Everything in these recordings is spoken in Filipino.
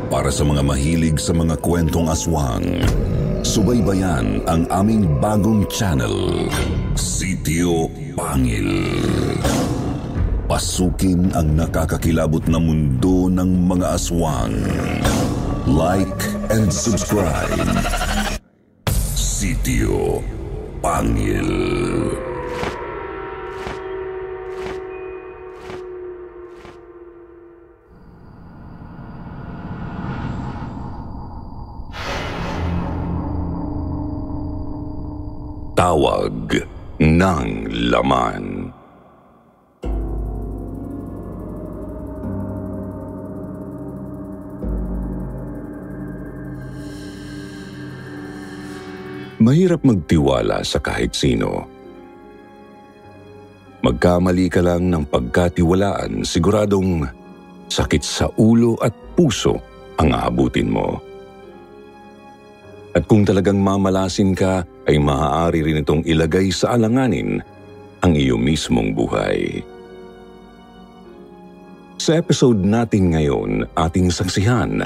Para sa mga mahilig sa mga kwentong aswang, subaybayan ang aming bagong channel, Sitio Pangil. Pasukin ang nakakakilabot na mundo ng mga aswang. Like and subscribe. Sitio Pangil. Tawag ng Laman. Mahirap magtiwala sa kahit sino. Magkamali ka lang ng pagkatiwalaan, siguradong sakit sa ulo at puso ang aabutin mo. At kung talagang mamalasin ka, ay maaari rin itong ilagay sa alanganin ang iyong mismong buhay. Sa episode natin ngayon, ating saksihan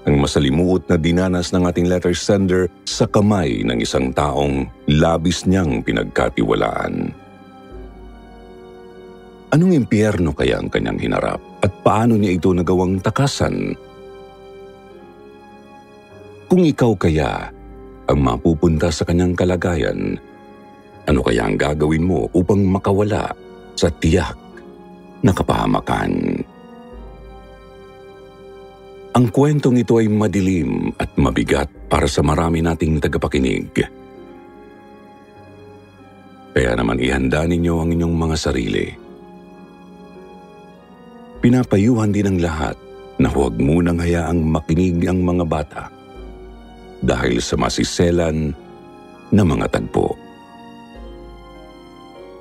ang masalimuot na dinanas ng ating letter sender sa kamay ng isang taong labis niyang pinagkatiwalaan. Anong impyerno kaya ang kanyang hinarap at paano niya ito nagawang takasan? Kung ikaw kaya ang mapupunta sa kanyang kalagayan, ano kaya ang gagawin mo upang makawala sa tiyak na kapahamakan? Ang kwentong ito ay madilim at mabigat para sa marami nating tagapakinig. Kaya naman ihanda ninyo ang inyong mga sarili. Pinapayuhan din ng lahat na huwag munang hayaang makinig ang mga bata dahil sa masiselan na mga tagpo.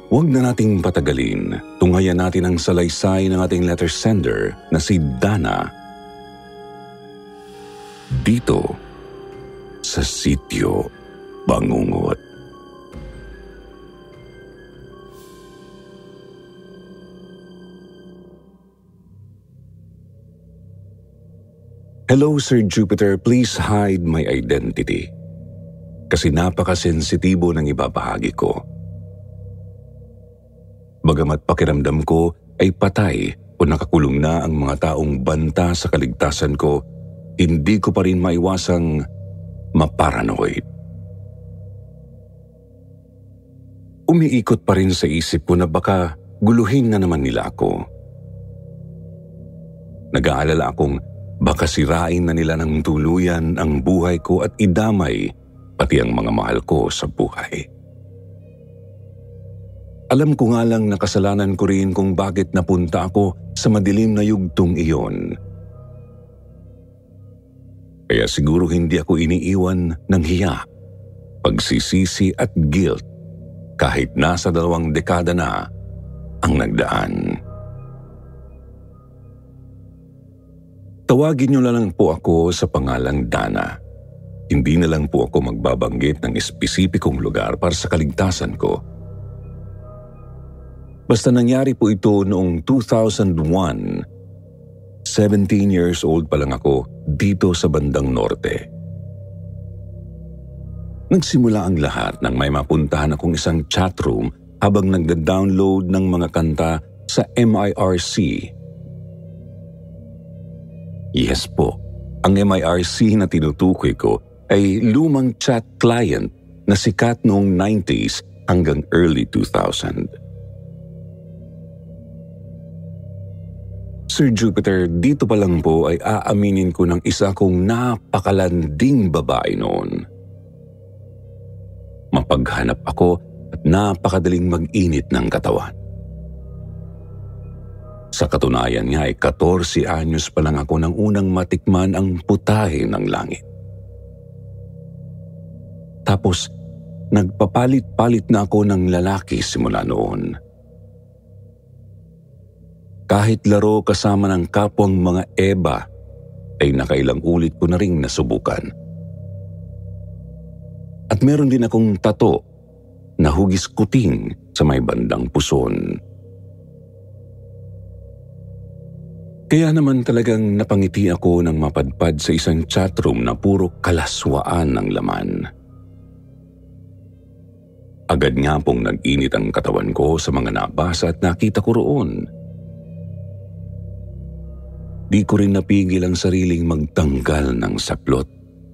Huwag na nating patagalin, tunghayan natin ang salaysay ng ating letter sender na si Dana dito sa Sitio Bangungot. Hello, Sir Jupiter. Please hide my identity. Kasi napakasensitibo ng ibabahagi ko. Bagamat pakiramdam ko ay patay o nakakulong na ang mga taong banta sa kaligtasan ko, hindi ko pa rin maiwasang maparanoid. Umiikot pa rin sa isip ko na baka guluhin na naman nila ako. Nag-aalala akong baka sirain na nila ng tuluyan ang buhay ko at idamay pati ang mga mahal ko sa buhay. Alam ko nga lang na kasalanan ko rin kung bakit napunta ako sa madilim na yugtong iyon. Kaya siguro hindi ako iniiwan ng hiya, pagsisisi at guilt kahit nasa 2 dekada na ang nagdaan. Tawagin niyo na lang po ako sa pangalang Dana. Hindi na lang po ako magbabanggit ng espesipikong lugar para sa kaligtasan ko. Basta nangyari po ito noong 2001. 17 years old pa lang ako dito sa bandang norte. Nagsimula ang lahat nang may mapuntahan akong isang chatroom habang nagda-download ng mga kanta sa MIRC. Yes po, ang MIRC na tinutukoy ko ay lumang chat client na sikat noong 90s hanggang early 2000. Sir Jupiter, dito pa lang po ay aaminin ko ng isa kong napakalanding babae noon. Mapaghanap ako at napakadaling mag-init ng katawan. Sa katunayan nga ay 14 anyos pa lang ako nang unang matikman ang putahe ng langit. Tapos, nagpapalit-palit na ako ng lalaki simula noon. Kahit laro kasama ng kapwang mga Eba, ay nakailang ulit ko na ring nasubukan. At meron din akong tato na hugis kuting sa may bandang puson. Kaya naman talagang napangiti ako nang mapadpad sa isang chatroom na puro kalaswaan ng laman. Agad nga pong nag-init ang katawan ko sa mga nabasa at nakita ko roon. Di ko rin napigil ang sariling magtanggal ng saklot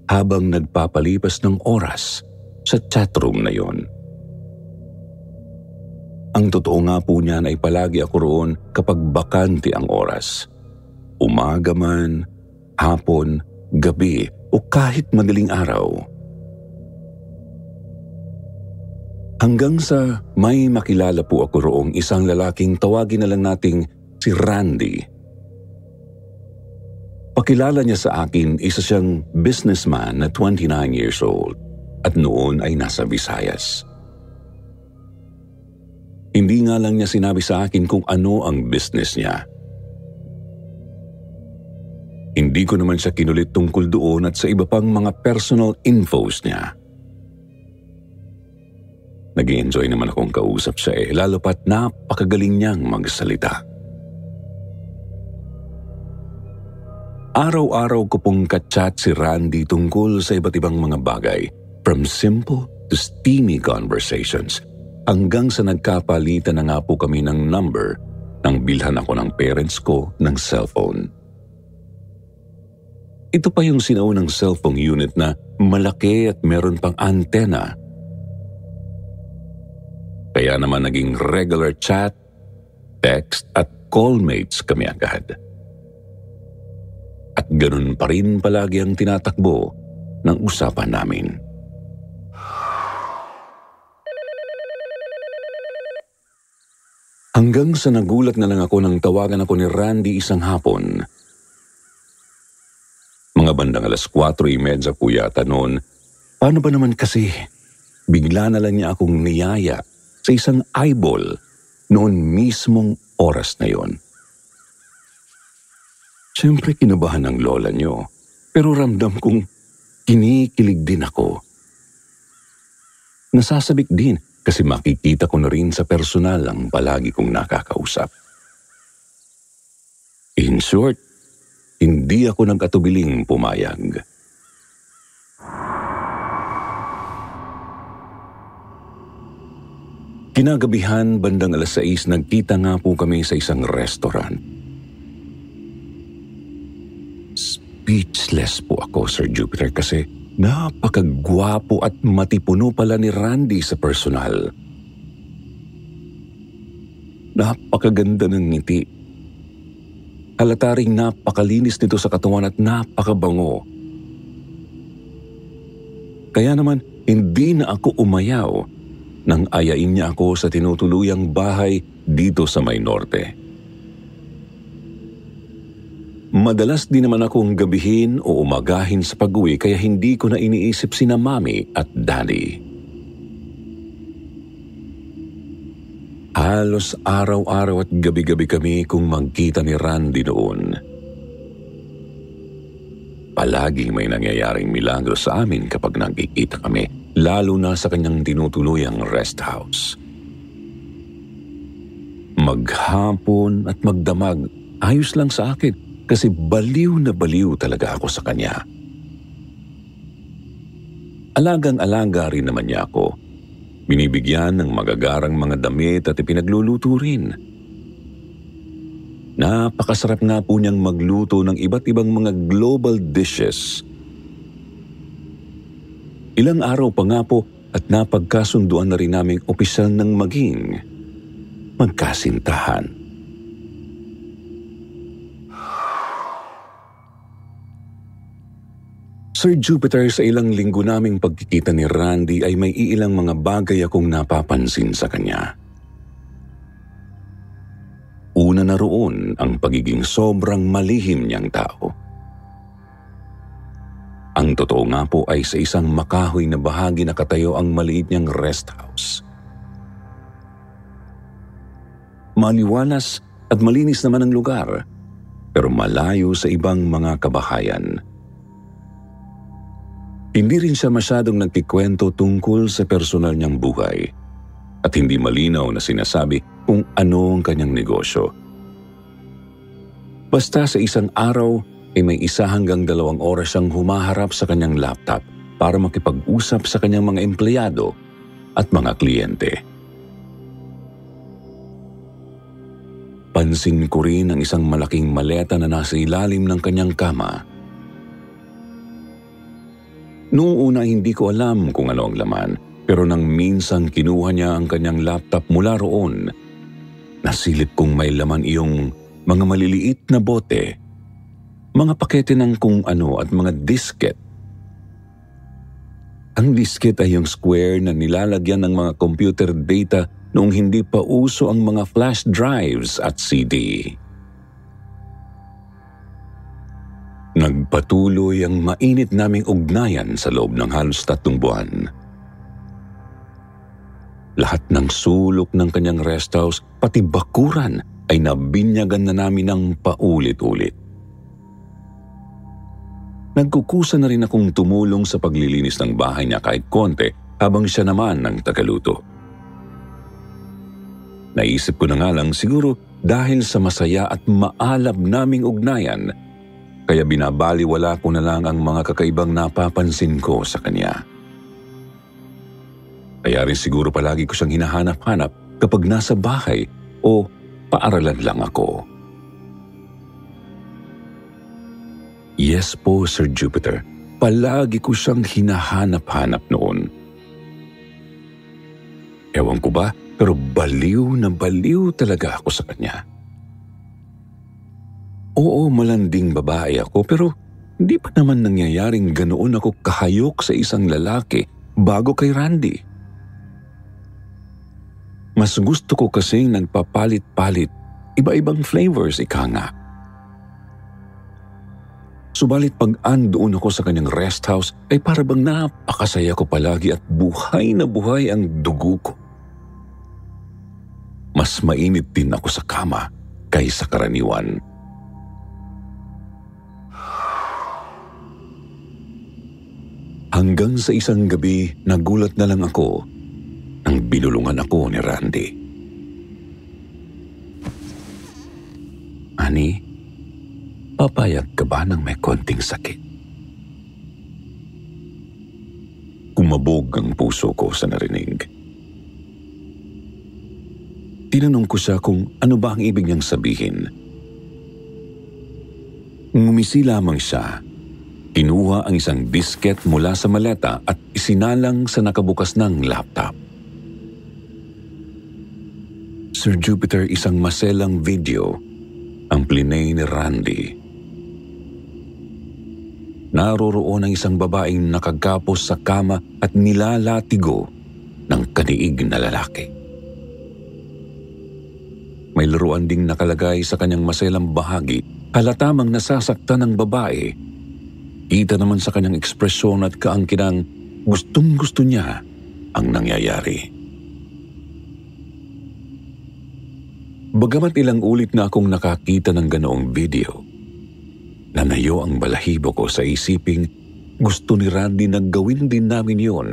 habang nagpapalipas ng oras sa chatroom na yon. Ang totoo nga po niyan ay palagi ako roon kapag bakante ang oras. Umaga man, hapon, gabi o kahit madaling araw. Hanggang sa may makilala po ako roong isang lalaking tawagin na lang nating si Randy. Pakilala niya sa akin, isa siyang businessman na 29 years old at noon ay nasa Visayas. Hindi nga lang niya sinabi sa akin kung ano ang business niya. Hindi ko naman siya kinulit tungkol doon at sa iba pang mga personal infos niya. Nag-i-enjoy naman akong kausap siya lalo pat napakagaling niyang magsalita. Araw-araw ko pong ka-chat si Randy tungkol sa iba't ibang mga bagay, from simple to steamy conversations, hanggang sa nagkapalitan na nga po kami ng number nang bilhan ako ng parents ko ng cellphone. Ito pa yung sinaunang cellphone unit na malaki at meron pang antena. Kaya naman naging regular chat, text at callmates kami agad. At ganun pa rin palagi ang tinatakbo ng usapan namin. Hanggang sa nagulat na lang ako nang tawagan ako ni Randy isang hapon. Mga bandang 4:30 po yata noon. Paano ba naman kasi? Bigla na lang niya akong niyaya sa isang eyeball noon mismong oras na yon. Siyempre kinabahan ng lola niyo, pero ramdam kong kinikilig din ako. Nasasabik din kasi makikita ko na rin sa personal ang palagi kong nakakausap. In short, hindi ako nagkatubiling pumayag. Kinagabihan, bandang 6:00, nagkita nga po kami sa isang restaurant. Speechless po ako, Sir Jupiter, kasi napakagwapo at matipuno pala ni Randy sa personal. Napakaganda ng ngiti. Halata ring napakalinis nito sa katawan at napakabango. Kaya naman, hindi na ako umayaw nang ayain niya ako sa tinutuluyang bahay dito sa May Norte. Madalas din naman akong gabihin o umagahin sa pag-uwi kaya hindi ko na iniisip sina Mami at Daddy. Halos araw-araw at gabi-gabi kami kung magkita ni Randy noon. Palaging may nangyayaring milagro sa amin kapag nagkikita kami, lalo na sa kanyang tinutuluyang rest house. Maghapon at magdamag, ayos lang sa akin kasi baliw na baliw talaga ako sa kanya. Alagang-alaga rin naman niya ako. Binibigyan ng magagarang mga damit at ipinagluluto rin. Napakasarap nga po niyang magluto ng iba't ibang mga global dishes. Ilang araw pa nga po at napagkasunduan na rin naming opisyal ng maging magkasintahan. Sir Jupiter, sa ilang linggo naming pagkikita ni Randy ay may iilang mga bagay akong napapansin sa kanya. Una na roon ang pagiging sobrang malihim niyang tao. Ang totoo nga po ay sa isang makahoy na bahagi nakatayo ang maliit niyang rest house. Maliwalas at malinis naman ang lugar, pero malayo sa ibang mga kabahayan. Hindi rin siya masyadong nagkikwento tungkol sa personal niyang buhay at hindi malinaw na sinasabi kung ano ang kanyang negosyo. Basta sa isang araw ay may 1 hanggang 2 oras siyang humaharap sa kanyang laptop para makipag-usap sa kanyang mga empleyado at mga kliyente. Pansin ko rin ang isang malaking maleta na nasa ilalim ng kanyang kama. Noong una hindi ko alam kung ano ang laman, pero nang minsan kinuha niya ang kanyang laptop mula roon, nasilip kong may laman iyong mga maliliit na bote, mga pakete ng kung ano at mga disket. Ang disket ay yung square na nilalagyan ng mga computer data noong hindi pa uso ang mga flash drives at CD. Nagpatuloy ang mainit naming ugnayan sa loob ng halos 3 buwan. Lahat ng sulok ng kanyang rest house, pati bakuran, ay nabinyagan na namin ng paulit-ulit. Nagkukusa na rin akong tumulong sa paglilinis ng bahay niya kahit konti habang siya naman ang tagaluto. Naisip ko na nga lang siguro dahil sa masaya at maalab naming ugnayan, kaya binabaliwala ko na lang ang mga kakaibang napapansin ko sa kanya. Kaya rin siguro palagi ko siyang hinahanap-hanap kapag nasa bahay o paaralan lang ako. Yes po, Sir Jupiter. Palagi ko siyang hinahanap-hanap noon. Ewan ko ba, pero baliw na baliw talaga ako sa kanya. Oo, malanding babae ako, pero hindi pa naman nangyayaring ganoon ako kahayok sa isang lalaki bago kay Randy. Mas gusto ko kasing nagpapalit-palit, iba-ibang flavors, ika nga. Subalit pag andoon ako sa kanyang rest house ay para bang napakasaya ko palagi at buhay na buhay ang dugo ko. Mas mainit din ako sa kama kaysa karaniwan. Hanggang sa isang gabi, nagulat na lang ako nang binulungan ako ni Randy. Ani, papayag ka ba nang may konting sakit? Kumabog ang puso ko sa narinig. Tinanong ko siya kung ano ba ang ibig niyang sabihin. Ngumisi lamang siya. Kinuha ang isang disket mula sa maleta at isinalang sa nakabukas ng laptop. Sir Jupiter, isang maselang video ang plinay ni Randy. Naroroon ang isang babaeng nakagapos sa kama at nilalatigo ng kaniig na lalaki. May laruan ding nakalagay sa kanyang maselang bahagi, halatamang nasasaktan ng babae. Kita naman sa kanyang ekspresyon at kaangkinang gustong-gusto niya ang nangyayari. Bagamat ilang ulit na akong nakakita ng ganoong video, nanayo ang balahibo ko sa isiping gusto ni Randy na gawin din namin yon.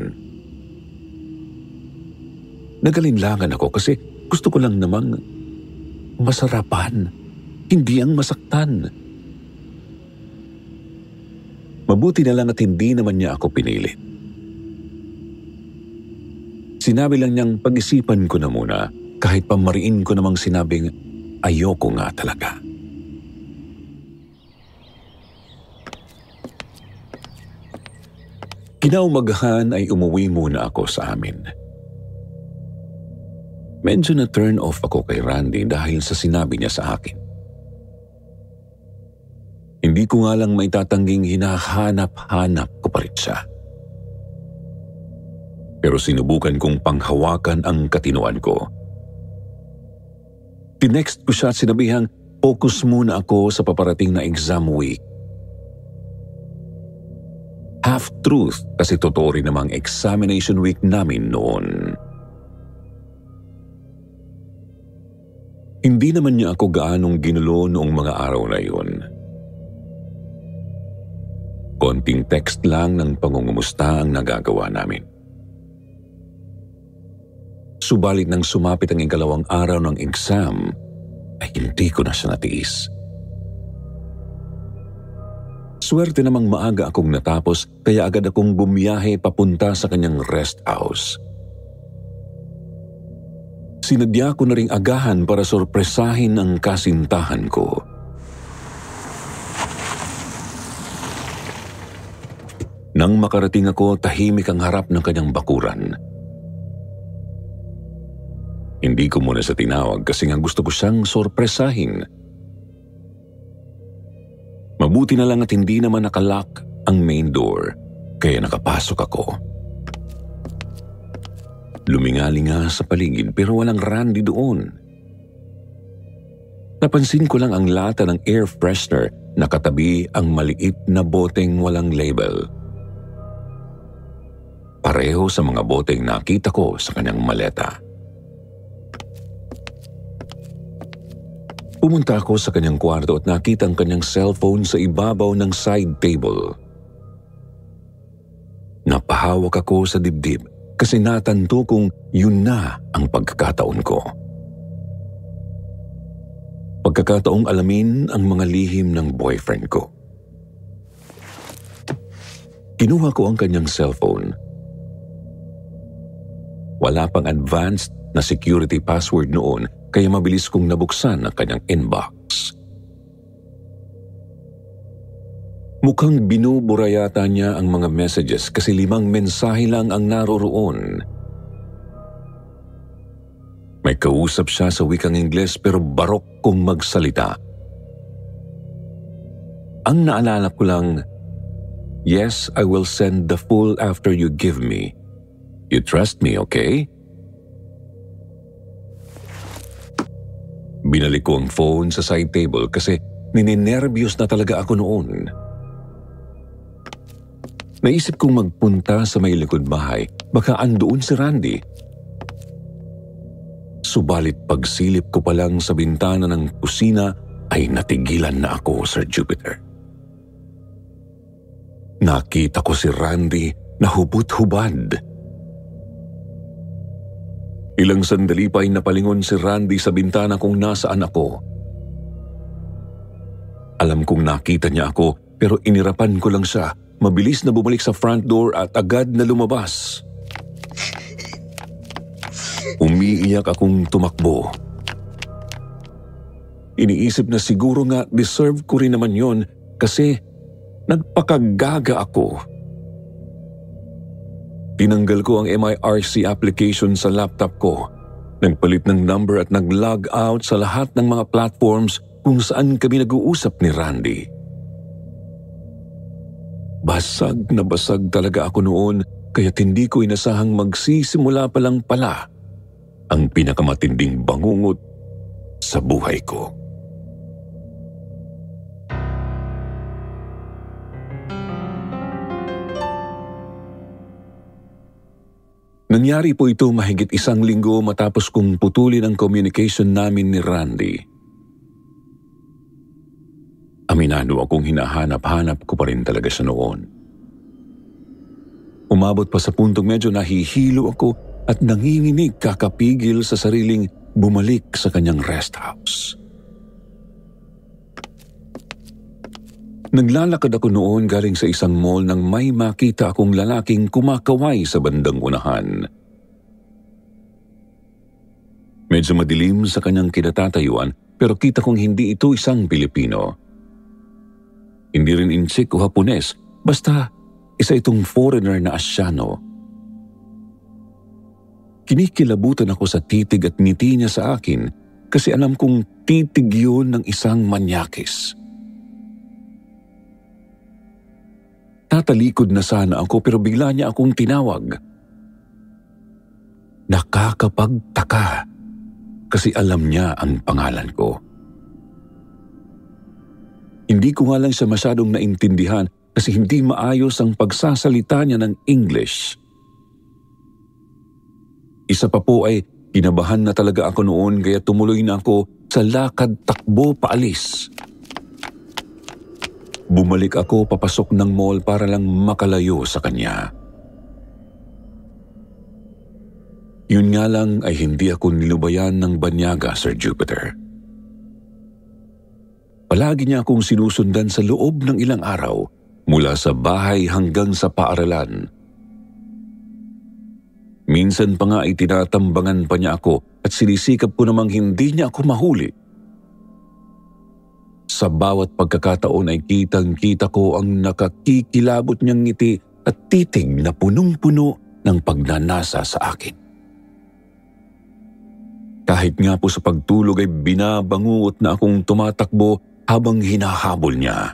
Nagalinlangan ako kasi gusto ko lang namang masarapan, hindi ang masaktan. Mabuti na lang at hindi naman niya ako pinilit. Sinabi lang niyang pag-isipan ko na muna kahit pamariin ko namang sinabing ayoko nga talaga. Kinaumagahan ay umuwi muna ako sa amin. Medyo na-turn off ako kay Randy dahil sa sinabi niya sa akin. Hindi ko nga lang maitatangging hinahanap-hanap ko pa rin siya. Pero sinubukan kong panghawakan ang katinoan ko. Tinext ko siya at sinabihang focus muna ako sa paparating na exam week. Half-truth kasi totoo rin namang examination week namin noon. Hindi naman niya ako gaanong ginulo noong mga araw na yun. Konting text lang ng pangungumusta ang nagagawa namin. Subalit nang sumapit ang 2nd araw ng exam, ay hindi ko na siya natiis. Maswerte namang maaga akong natapos kaya agad akong bumiyahe papunta sa kanyang rest house. Sinadya ko na ring agahan para sorpresahin ang kasintahan ko. Nang makarating ako, tahimik ang harap ng kanyang bakuran. Hindi ko muna siya tinawag kasi nga gusto ko siyang sorpresahin. Mabuti na lang at hindi naman nakalock ang main door, kaya nakapasok ako. Lumingalinga sa paligid pero walang Randy doon. Napansin ko lang ang lata ng air freshener na katabi ang maliit na boteng walang label. Pareho sa mga boteng nakita ko sa kanyang maleta. Pumunta ako sa kanyang kwarto at nakita ang kanyang cellphone sa ibabaw ng side table. Napahawak ako sa dibdib kasi natanto kong yun na ang pagkakataon ko. Pagkakataong alamin ang mga lihim ng boyfriend ko. Kinuha ko ang kanyang cellphone. Wala pang advanced na security password noon kaya mabilis kong nabuksan ang kanyang inbox. Mukhang binubura yata niya ang mga messages kasi 5 mensahe lang ang naroroon. May kausap siya sa wikang Ingles pero barok kong magsalita. Ang naalala ko lang, "Yes, I will send the full after you give me. You trust me, okay?" Binalik ko ang phone sa side table kasi nininervyos na talaga ako noon. Naisip kong magpunta sa may likod bahay, baka andoon si Randy. Subalit pagsilip ko pa lang sa bintana ng kusina ay natigilan na ako, Sir Jupiter. Nakita ko si Randy na hubot-hubad. Ilang sandali pa ay napalingon si Randy sa bintana kung nasaan ako. Alam kong nakita niya ako pero inirapan ko lang siya. Mabilis na bumalik sa front door at agad na lumabas. Umiiyak akong tumakbo. Iniisip na siguro nga deserve ko rin naman yon kasi nagpakagaga ako. Tinanggal ko ang MIRC application sa laptop ko. Nagpalit ng number at nag-log out sa lahat ng mga platforms kung saan kami nag-uusap ni Randy. Basag na basag talaga ako noon kaya't hindi ko inasahang magsisimula pa lang pala ang pinakamatinding bangungot sa buhay ko. Nangyari po ito mahigit 1 linggo matapos kong putulin ang communication namin ni Randy. Aminado akong hinahanap-hanap ko pa rin talaga siya noon. Umabot pa sa puntong medyo nahihilo ako at nanginginig kakapigil sa sariling bumalik sa kanyang rest house. Naglalakad ako noon galing sa isang mall nang may makita akong lalaking kumakaway sa bandang unahan. Medyo madilim sa kanyang kinatatayuan pero kita kong hindi ito isang Pilipino. Hindi rin Insik o Hapones, basta isa itong foreigner na Asyano. Kinikilabutan ako sa titig at ngiti niya sa akin kasi alam kong titig yun ng isang manyakis. Tatalikod na sana ako pero bigla niya akong tinawag. Nakakapagtaka kasi alam niya ang pangalan ko. Hindi ko nga lang siya masyadong naintindihan kasi hindi maayos ang pagsasalita niya ng English. Isa pa po ay kinabahan na talaga ako noon kaya tumuloy na ako sa lakad-takbo paalis. Bumalik ako papasok ng mall para lang makalayo sa kanya. Yun nga lang ay hindi ako nilubayan ng banyaga, Sir Jupiter. Palagi niya akong sinusundan sa loob ng ilang araw mula sa bahay hanggang sa paaralan. Minsan pa nga ay tinatambangan pa niya ako at sinisikap ko namang hindi niya ako mahuli. Sa bawat pagkakataon ay kitang-kita ko ang nakakikilabot niyang ngiti at titig na punong-puno ng pagnanasa sa akin. Kahit nga po sa pagtulog ay binabangungot na akong tumatakbo habang hinahabol niya.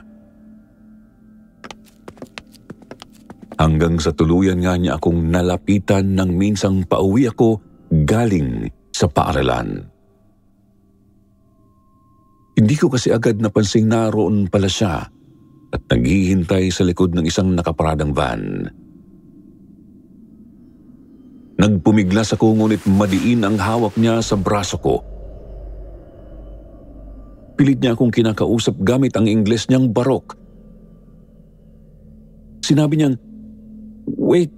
Hanggang sa tuluyan nga niya akong nalapitan nang minsang pauwi ako galing sa paaralan. Hindi ko kasi agad napansing naroon pala siya at naghihintay sa likod ng isang nakaparadang van. Nagpumiglas ako ngunit madiin ang hawak niya sa braso ko. Pilit niya akong kinakausap gamit ang Ingles niyang barok. Sinabi niyang, Wait,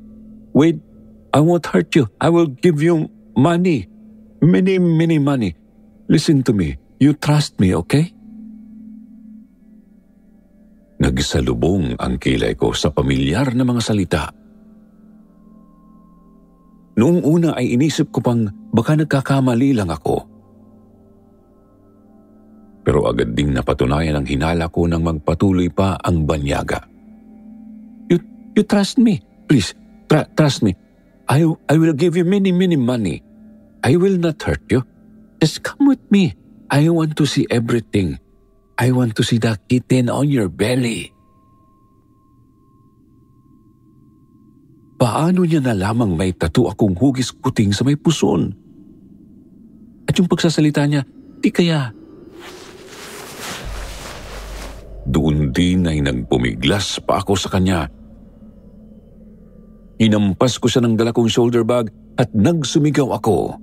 I won't hurt you. I will give you money. Many money. Listen to me. You trust me, okay? Nagsalubong ang kilay ko sa pamilyar na mga salita. Noong una ay inisip ko pang baka nagkakamali lang ako. Pero agad ding napatunayan ang hinala ko nang magpatuloy pa ang banyaga. You trust me? Please, trust me. I will give you many money. I will not hurt you. Just come with me. I want to see everything. I want to see the kitten on your belly. Paano niya na lamang may tattoo akong hugis kuting sa may puson? At yung pagsasalita niya, di kaya? Doon din ay nagpumiglas pa ako sa kanya. Hinampas ko siya ng dala kong shoulder bag at nagsumigaw ako.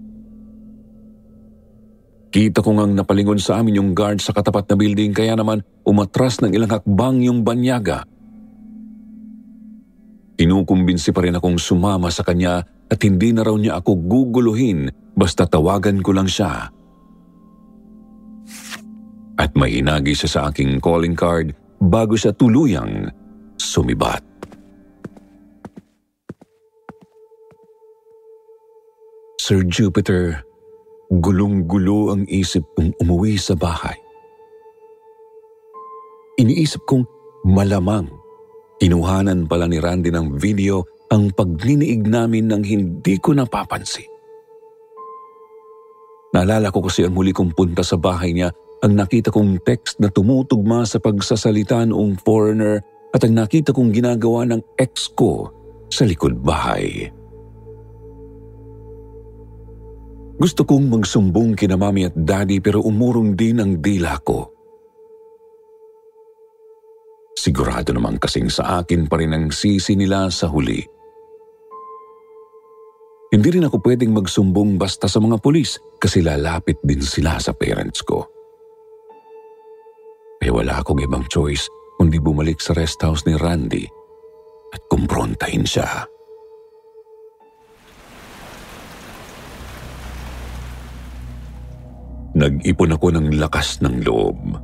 Kita ko ngang napalingon sa amin yung guard sa katapat na building kaya naman umatras ng ilang hakbang yung banyaga. Kinukumbinsi pa rin akong sumama sa kanya at hindi na raw niya ako guguluhin basta tawagan ko lang siya. At may hinagi siya sa aking calling card bago siya tuluyang sumibat. Sir Jupiter, gulong-gulo ang isip kong umuwi sa bahay. Iniisip kong malamang kinuhanan pala ni Randy ng video ang pagniniig namin nang hindi ko napapansin. Naalala ko kasi ang huli kong punta sa bahay niya, ang nakita kong text na tumutugma sa pagsasalita noong foreigner at ang nakita kong ginagawa ng ex ko sa likod bahay. Gusto kong magsumbong kina mami at daddy pero umurong din ang dila ko. Sigurado naman kasing sa akin pa rin ang sisi nila sa huli. Hindi rin ako pwedeng magsumbong basta sa mga pulis kasi lalapit din sila sa parents ko. Kaya wala akong ibang choice kundi bumalik sa rest house ni Randy at kumprontahin siya. Nag-ipon ako ng lakas ng loob.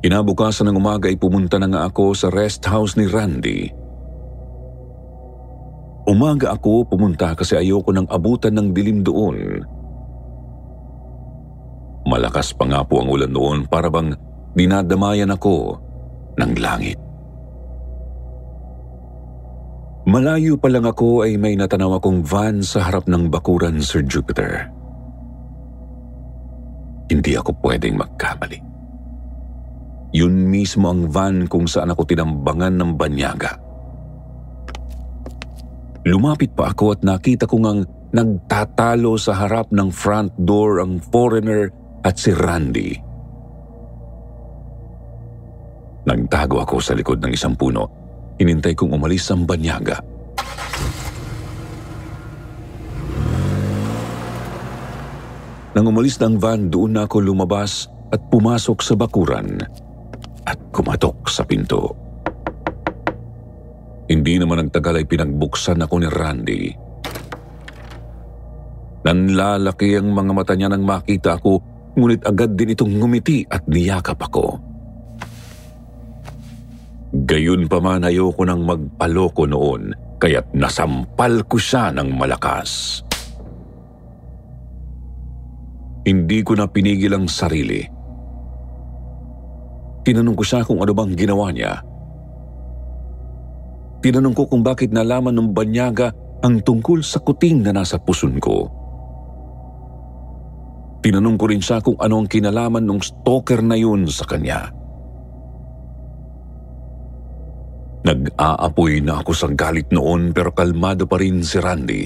Kinabukasan ng umaga ay pumunta na nga ako sa rest house ni Randy. Umaga ako pumunta kasi ayoko nang abutan ng dilim doon. Malakas pa nga po ang ulan noon para bang dinadamayan ako ng langit. Malayo pa lang ako ay may natanaw akong van sa harap ng bakuran, Sir Jupiter. Hindi ako pwedeng magkamali. Yun mismo ang van kung saan ako tinambangan ng banyaga. Lumapit pa ako at nakita ko ngang nagtatalo sa harap ng front door ang foreigner at si Randy. Nagtago ako sa likod ng isang puno. Hinintay kong umalis ang banyaga. Nang umalis ng van, doon na ako lumabas at pumasok sa bakuran at kumatok sa pinto. Hindi naman nagtagal ay pinagbuksan ako ni Randy. Nanlalaki ang mga mata niya nang makita ako, ngunit agad din itong ngumiti at niyakap ako. Gayun pa man ayoko nang magpaloko noon, kaya't nasampal ko siya ng malakas. Hindi ko na pinigil ang sarili. Tinanong ko siya kung ano bang ginawa niya. Tinanong ko kung bakit nalaman ng banyaga ang tungkol sa kuting na nasa puson ko. Tinanong ko rin siya kung ano ang kinalaman ng stalker na yun sa kanya. Nag-aapoy na ako sa galit noon pero kalmado pa rin si Randy.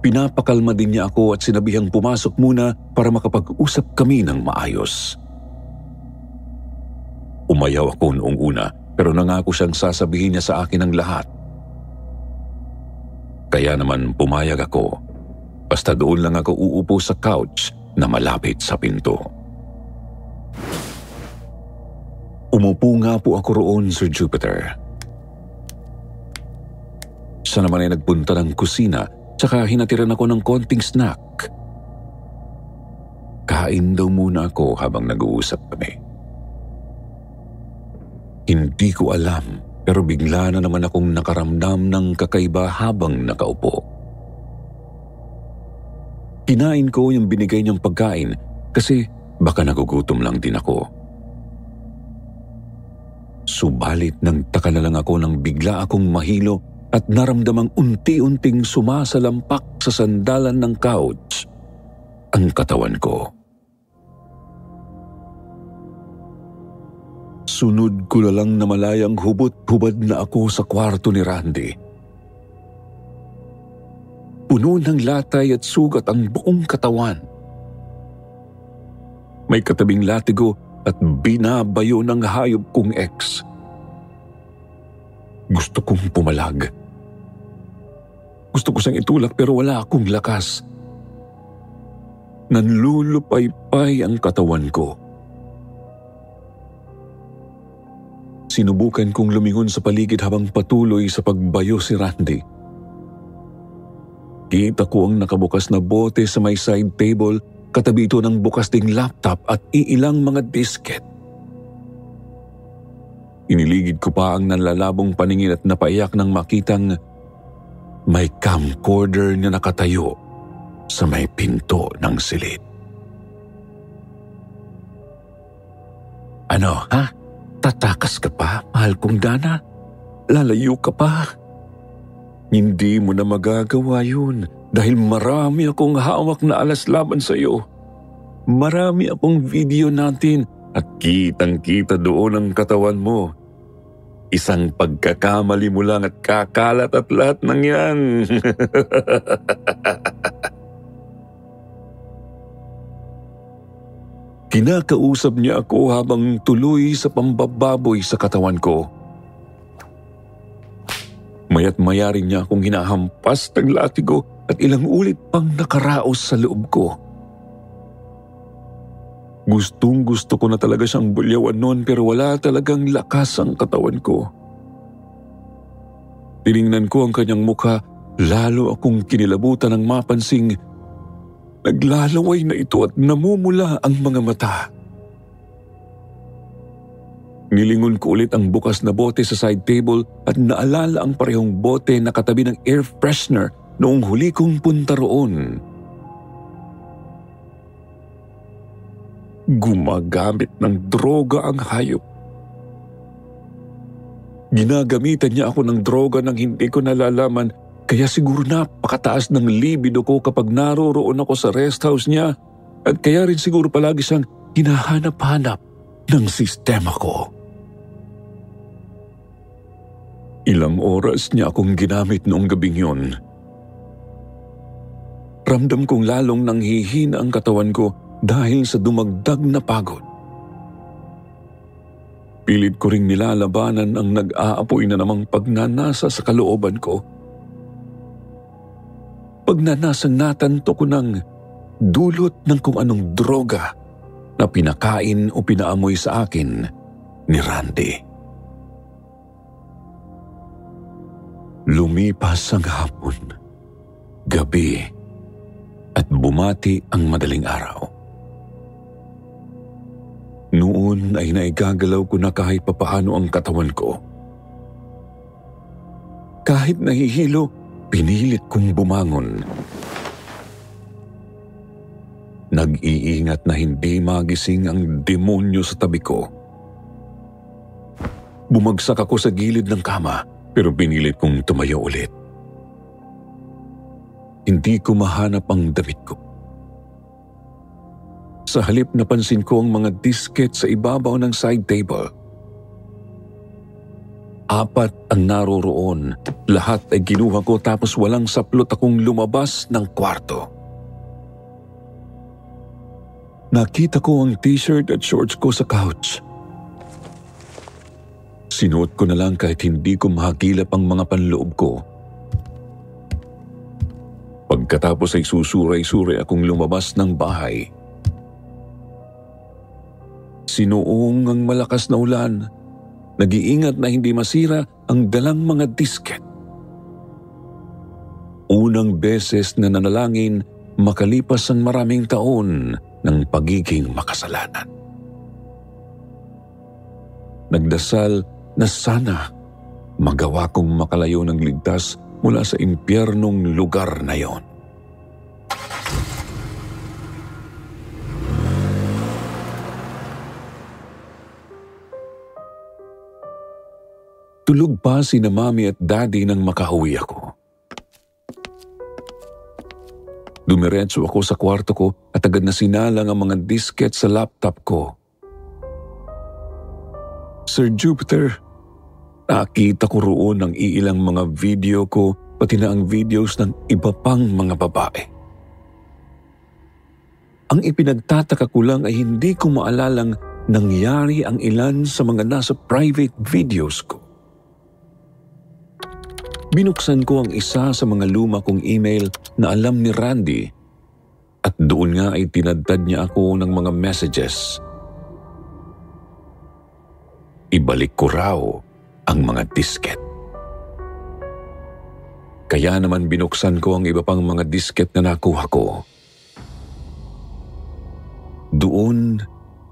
Pinapakalma din niya ako at sinabihang pumasok muna para makapag-usap kami ng maayos. Umayaw ako noong una pero nangako siyang sasabihin niya sa akin ang lahat. Kaya naman pumayag ako. Basta doon lang ako uupo sa couch na malapit sa pinto. Umupo nga po ako roon, Sir Jupiter. Siya naman ay nagpunta ng kusina tsaka hinatiran ako ng konting snack. Kain daw muna ako habang nag-uusap kami. Hindi ko alam pero bigla na naman akong nakaramdam ng kakaiba habang nakaupo. Kinain ko yung binigay niyang pagkain kasi baka nagugutom lang din ako. Subalit nagtaka na lang ako nang bigla akong mahilo at naramdamang unti-unting sumasalampak sa sandalan ng couch ang katawan ko. Sunod ko na lang na malayang hubot-hubad na ako sa kwarto ni Randy. Puno ng latay at sugat ang buong katawan. May katabing latigo at binabayo ng hayop kong ex. Gusto kong pumalag. Gusto ko siyang itulak pero wala akong lakas. Nanlulupaypay ang katawan ko. Sinubukan kong lumingon sa paligid habang patuloy sa pagbayo si Randy. Kita ko ang nakabukas na bote sa may side table, katabi ito ng bukas ding laptop at iilang mga disket. Iniligid ko pa ang nanlalabong paningin at napaiyak nang makitang may camcorder na nakatayo sa may pinto ng silid. Ano, ha? Tatakas ka pa, mahal kong Dana? Lalayo ka pa? Hindi mo na magagawa yun dahil marami akong hawak na alas laban sa iyo. Marami akong video natin at kitang-kita doon ang katawan mo. Isang pagkakamali mo lang at kakalat at lahat ng yan. Kinakausap niya ako habang tuloy sa pambababoy sa katawan ko. Maya't maya rin niya akong hinahampas ng latigo at ilang ulit pang nakaraos sa loob ko. Gustong-gusto ko na talaga siyang bulyawan noon pero wala talagang lakas ang katawan ko. Tiningnan ko ang kanyang mukha, lalo akong kinilabutan ng mapansing naglalaway na ito at namumula ang mga mata. Nilingon ko ulit ang bukas na bote sa side table at naalala ang parehong bote na katabi ng air freshener noong huli kong punta roon. Gumagamit ng droga ang hayop. Ginagamitan niya ako ng droga nang hindi ko nalalaman, kaya siguro napakataas ng libido ko kapag naroroon ako sa rest house niya at kaya rin siguro palagi siyang hinahanap-hanap ng sistema ko. Ilang oras niya akong ginamit noong gabing yun. Ramdam kong lalong nanghihina ang katawan ko dahil sa dumagdag na pagod. Pilit ko ring nilalabanan ang nag-aapoy na namang pagnanasa sa kalooban ko. Pagnanasang natanto ko ng dulot ng kung anong droga na pinakain o pinaamoy sa akin ni Randy. Lumipas ang hapon, gabi, at bumati ang madaling araw. Noon ay naigagalaw ko na kahit papaano ang katawan ko. Kahit nahihilo, pinilit kong bumangon. Nag-iingat na hindi magising ang demonyo sa tabi ko. Bumagsak ako sa gilid ng kama pero pinilit kong tumayo ulit. Hindi ko mahanap ang damit ko. Sa halip napansin ko ang mga disket sa ibabaw ng side table. 4 ang naroroon. Lahat ay kinuha ko tapos walang saplot akong lumabas ng kwarto. Nakita ko ang t-shirt at shorts ko sa couch. Sinuot ko na lang kahit hindi ko mahagilap ang mga panloob ko. Pagkatapos ay susuray-suray akong lumabas ng bahay. Sinuong ang malakas na ulan. Nag-iingat na hindi masira ang dalang mga disket. Unang beses na nanalangin makalipas ang maraming taon ng pagiging makasalanan. Nagdasal na sana magawa kong makalayo ng ligtas mula sa impyernong lugar na yon. Tulog pa sina Mami at Daddy nang makauwi ako. Dumiretso ako sa kwarto ko at agad na sinalang ang mga disket sa laptop ko. Sir Jupiter, nakita ko roon ang iilang mga video ko pati na ang videos ng iba pang mga babae. Ang ipinagtataka ko lang ay hindi ko maalalang nangyari ang ilan sa mga nasa private videos ko. Binuksan ko ang isa sa mga luma kong email na alam ni Randy at doon nga ay tinadtad niya ako ng mga messages. Ibalik ko raw ang mga disket. Kaya naman binuksan ko ang iba pang mga disket na nakuha ko. Doon,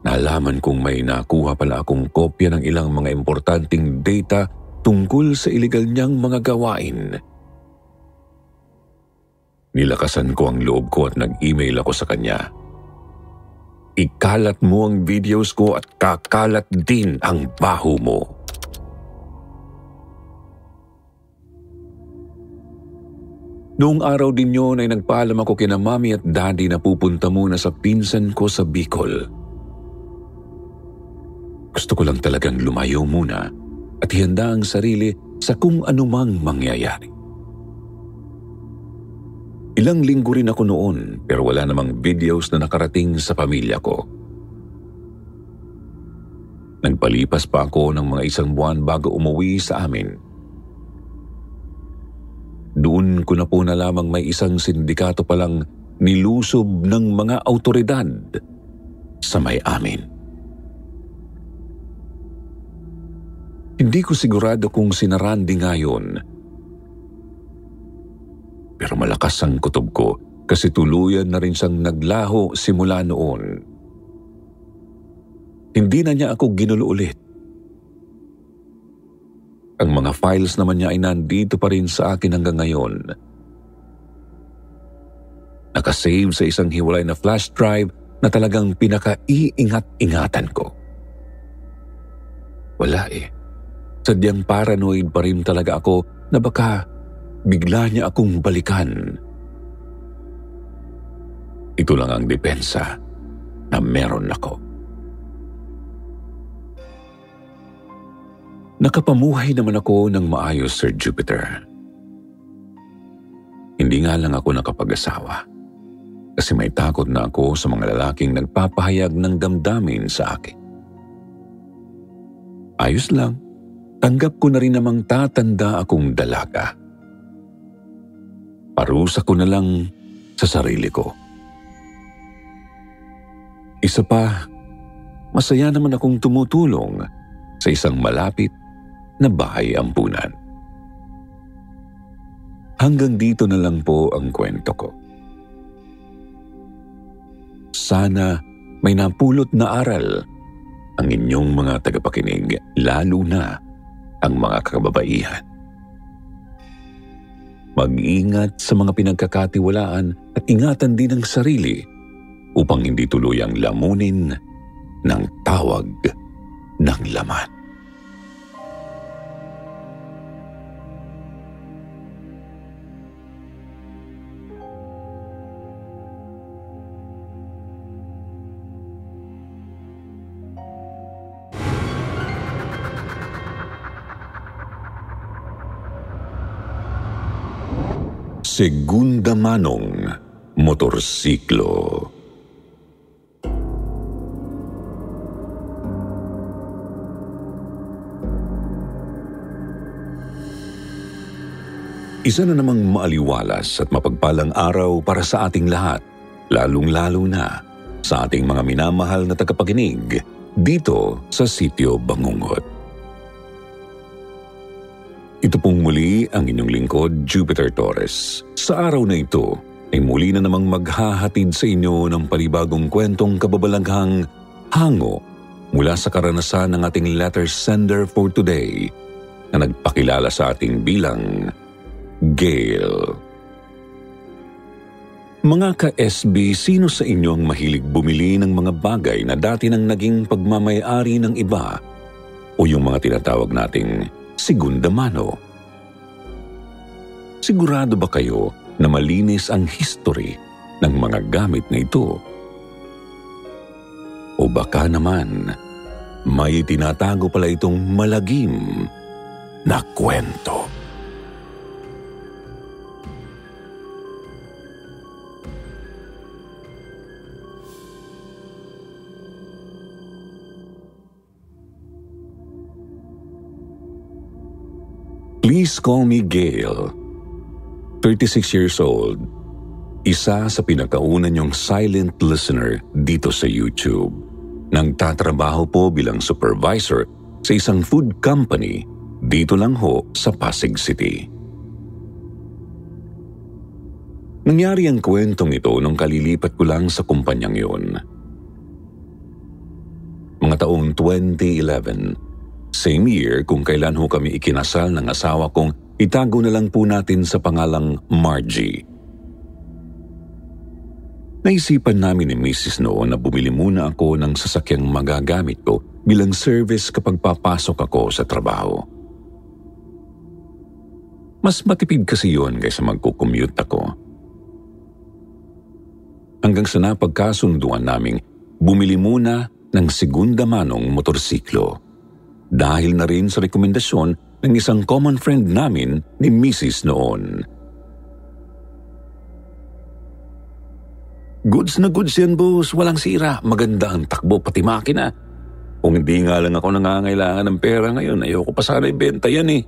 nalaman kong may nakuha pala akong kopya ng ilang mga importanteng data tungkol sa iligal niyang mga gawain. Nilakasan ko ang loob ko at nag-email ako sa kanya. Ikalat mo ang videos ko at kakalat din ang baho mo. Noong araw din yun ay nagpaalam ako kina Mami at Daddy na pupunta muna sa pinsan ko sa Bicol. Gusto ko lang talagang lumayo muna at ihanda ang sarili sa kung anumang mangyayari. Ilang linggo rin ako noon pero wala namang videos na nakarating sa pamilya ko. Nagpalipas pa ako ng mga 1 buwan bago umuwi sa amin. Doon ko na po nalamang may isang sindikato palang nilusob ng mga awtoridad sa may amin. Hindi ko sigurado kung si Randy nga yun. Pero malakas ang kutob ko kasi tuluyan na rin siyang naglaho simula noon. Hindi na niya ako ginulo ulit. Ang mga files naman niya ay nandito pa rin sa akin hanggang ngayon. Nakasave sa isang hiwalay na flash drive na talagang pinaka-iingat-ingatan ko. Wala eh. Sadyang paranoid pa rin talaga ako na baka bigla niya akong balikan. Ito lang ang depensa na meron ako. Nakapamuhay naman ako ng maayos, Sir Jupiter. Hindi nga lang ako nakapag-asawa kasi may takot na ako sa mga lalaking nagpapahayag ng damdamin sa akin. Ayos lang. Tanggap ko na rin namang tatanda akong dalaga. Parusa ko na lang sa sarili ko. Isa pa, masaya naman akong tumutulong sa isang malapit na bahay ampunan. Hanggang dito na lang po ang kwento ko. Sana may napulot na aral ang inyong mga tagapakinig, lalo na ang mga kababaihan. Mag-ingat sa mga pinagkakatiwalaan at ingatan din ang sarili upang hindi tuluyang lamunin ng tawag ng laman. Segunda manong motorsiklo. Isa na namang maaliwalas at mapagpalang araw para sa ating lahat, lalong-lalo na sa ating mga minamahal na tagapakinig dito sa Sitio Bangungot. Ito pong muli ang inyong lingkod, Jupiter Torres. Sa araw na ito ay muli na namang maghahatid sa inyo ng panibagong kwentong kababalaghang hango mula sa karanasan ng ating letter sender for today na nagpakilala sa ating bilang Gail. Mga ka-SB, sino sa inyo ang mahilig bumili ng mga bagay na dati nang naging pagmamay-ari ng iba o yung mga tinatawag nating segunda mano? Sigurado ba kayo na malinis ang history ng mga gamit na ito? O baka naman, may tinatago pala itong malagim na kwento. Please call me Gail. 36 years old. Isa sa pinakauna niyong silent listener dito sa YouTube. Nagtatrabaho po bilang supervisor sa isang food company dito lang ho sa Pasig City. Nangyari ang kwentong ito nung kalilipat ko lang sa kumpanyang yun. Mga taong 2011. Same year kung kailan ho kami ikinasal ng asawa kong itago na lang po natin sa pangalang Margie. Naisipan namin ni Mrs. noon na bumili muna ako ng sasakyang magagamit ko bilang service kapag papasok ako sa trabaho. Mas matipid kasi yun kaysa magkukommute ako. Hanggang sa napagkasunduan naming bumili muna ng segunda manong motorsiklo. Dahil na rin sa rekomendasyon ng isang common friend namin ni Mrs. noon. Goods na goods yan, boss. Walang sira. Maganda ang takbo, pati makina. Kung hindi nga lang ako nangangailangan ng pera ngayon, ayoko pa sana ibenta yan eh.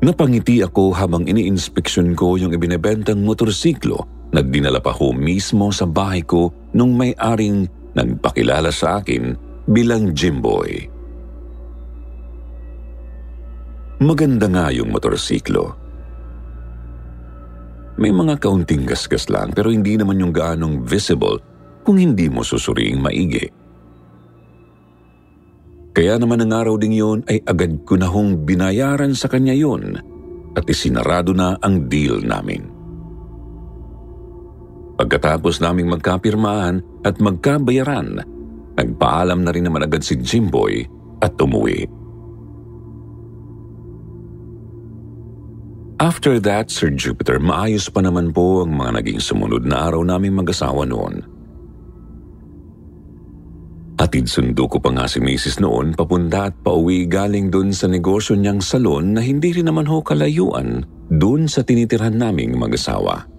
Napangiti ako habang ini-inspeksyon ko yung ibinebentang motorsiklo na dinala pa ho mismo sa bahay ko nung may-aring nagpakilala sa akin bilang Jimboy. Maganda nga yung motorsiklo. May mga kaunting gasgas lang pero hindi naman yung gaanong visible kung hindi mo susuriing maigi. Kaya naman ang araw ding yun ay agad ko na hong binayaran sa kanya yun at isinarado na ang deal namin. Pagkatapos naming magkapirmahan at magkabayaran, nagpaalam na rin naman agad si Jimboy at umuwi. After that, Sir Jupiter, maayos pa naman po ang mga naging sumunod na araw naming mag-asawa noon. Atid sundo ko pa nga si Mrs. noon papunta at pauwi galing dun sa negosyo niyang salon na hindi rin naman ho kalayuan dun sa tinitirhan naming mag-asawa.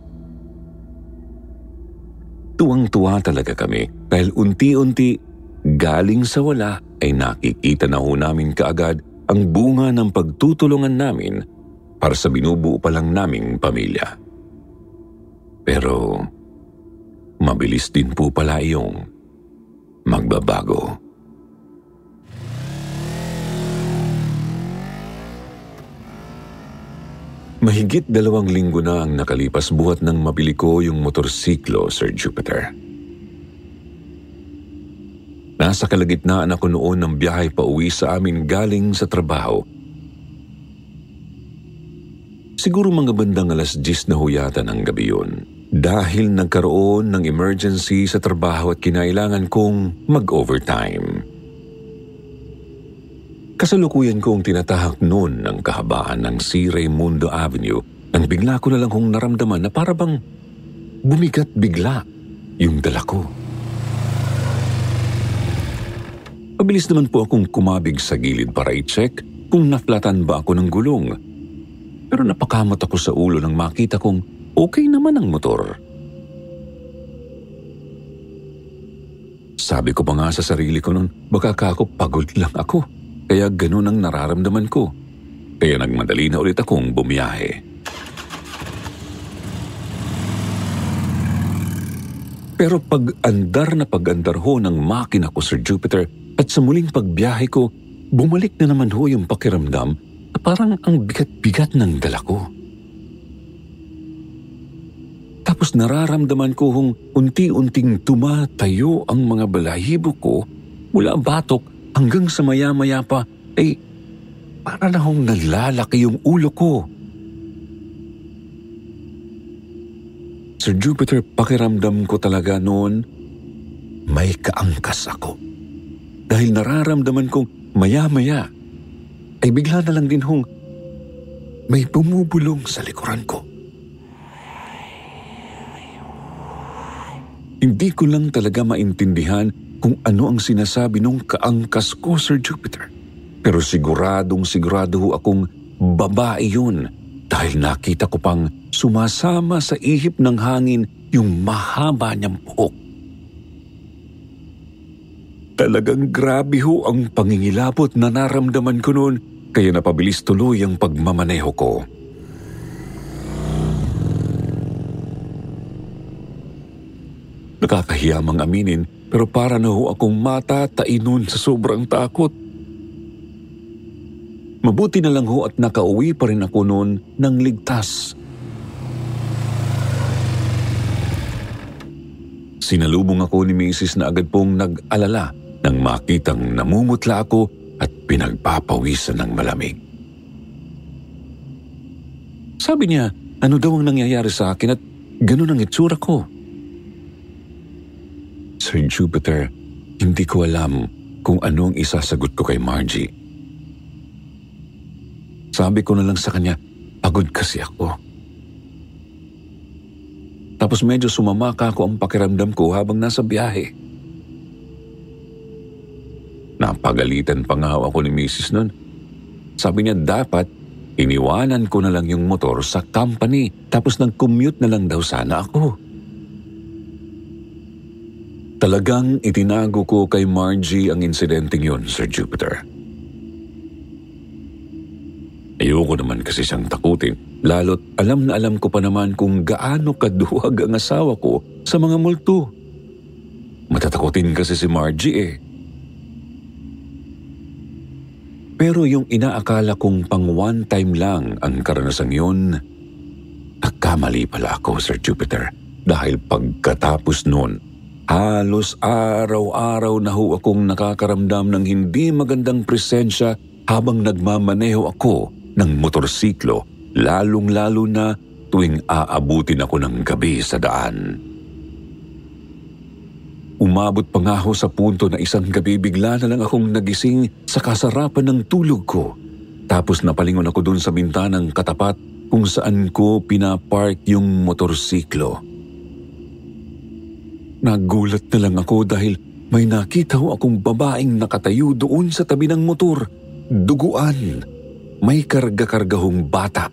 Tuwang-tuwa talaga kami dahil unti-unti galing sa wala ay nakikita na ho namin kaagad ang bunga ng pagtutulungan namin para sa binubuo pa lang naming pamilya. Pero mabilis din po pala iyong magbabago. Mahigit 2 linggo na ang nakalipas buhat nang mabili ko yung motorsiklo, Sir Jupiter. Nasa kalagitnaan ako noon ng biyahe pa uwi sa amin galing sa trabaho. Siguro mga bandang 10:00 na huyata ng gabi yun. Dahil nagkaroon ng emergency sa trabaho at kinailangan kong mag-overtime. Kasalukuyan kong tinatahak noon ng kahabaan ng C. Raimundo Avenue nang bigla ko na lang kong naramdaman na para bang bumigat bigla yung dala ko. Mabilis naman po akong kumabig sa gilid para i-check kung naflatan ba ako ng gulong. Pero napakamot ako sa ulo nang makita kong okay naman ang motor. Sabi ko pa nga sa sarili ko noon, baka ako pagod lang ako. Kaya ganun ang nararamdaman ko. Kaya nagmadali na ulit akong bumiyahe. Pero pag-andar ho ng makina ko, Sir Jupiter, at sa muling pagbiyahe ko, bumalik na naman ho yung pakiramdam na parang ang bigat-bigat ng dala ko. Tapos nararamdaman ko hong unti-unting tumatayo ang mga balahibo ko mula batok hanggang sa maya-maya pa ay para na hong nalalaki yung ulo ko. Sir Jupiter, pakiramdam ko talaga noon may kaangkas ako. Dahil nararamdaman kong maya-maya ay bigla na lang din hong may bumubulong sa likuran ko. Hindi ko lang talaga maintindihan kung ano ang sinasabi nung kaangkas ko, Sir Jupiter. Pero sigurado ho akong babae yun dahil nakita ko pang sumasama sa ihip ng hangin yung mahaba niyang buhok. Talagang grabe ho ang pangingilabot na naramdaman ko noon kaya napabilis tuloy ang pagmamaneho ko. Nakakahiyamang aminin pero para na ho akong matatai noon sa sobrang takot. Mabuti na lang ho at nakauwi pa rin ako noon ng ligtas. Sinalubong ako ni Mrs. na agad pong nag-alala nang makitang namumutla ako at pinagpapawisan ng malamig. Sabi niya, ano daw ang nangyayari sa akin at ganun ang itsura ko. Sir Jupiter, hindi ko alam kung ano ang isasagot ko kay Margie. Sabi ko na lang sa kanya, pagod kasi ako. Tapos medyo sumamaka ko ang pakiramdam ko habang nasa biyahe. Napagalitan pa nga ako ni Mrs. nun. Sabi niya dapat iniwanan ko na lang yung motor sa company tapos nag-commute na lang daw sana ako. Talagang itinago ko kay Margie ang insidenteng yun, Sir Jupiter. Ayoko naman kasi siyang takutin, lalo't alam na alam ko pa naman kung gaano kaduwag ang asawa ko sa mga multo. Matatakutin kasi si Margie eh. Pero yung inaakala kong pang one time lang ang karanasang yun, nagkamali pala ako, Sir Jupiter, dahil pagkatapos nun, halos araw-araw na ho akong nakakaramdam ng hindi magandang presensya habang nagmamaneho ako ng motorsiklo, lalong-lalo na tuwing aabutin ako ng gabi sa daan. Umabot pa nga ho sa punto na isang gabi bigla na lang akong nagising sa kasarapan ng tulog ko. Tapos napalingon ako dun sa bintanang katapat kung saan ko pinapark yung motorsiklo. Nagulat na lang ako dahil may nakita ho akong babaeng nakatayo doon sa tabi ng motor. Duguan. May karga-kargahong bata.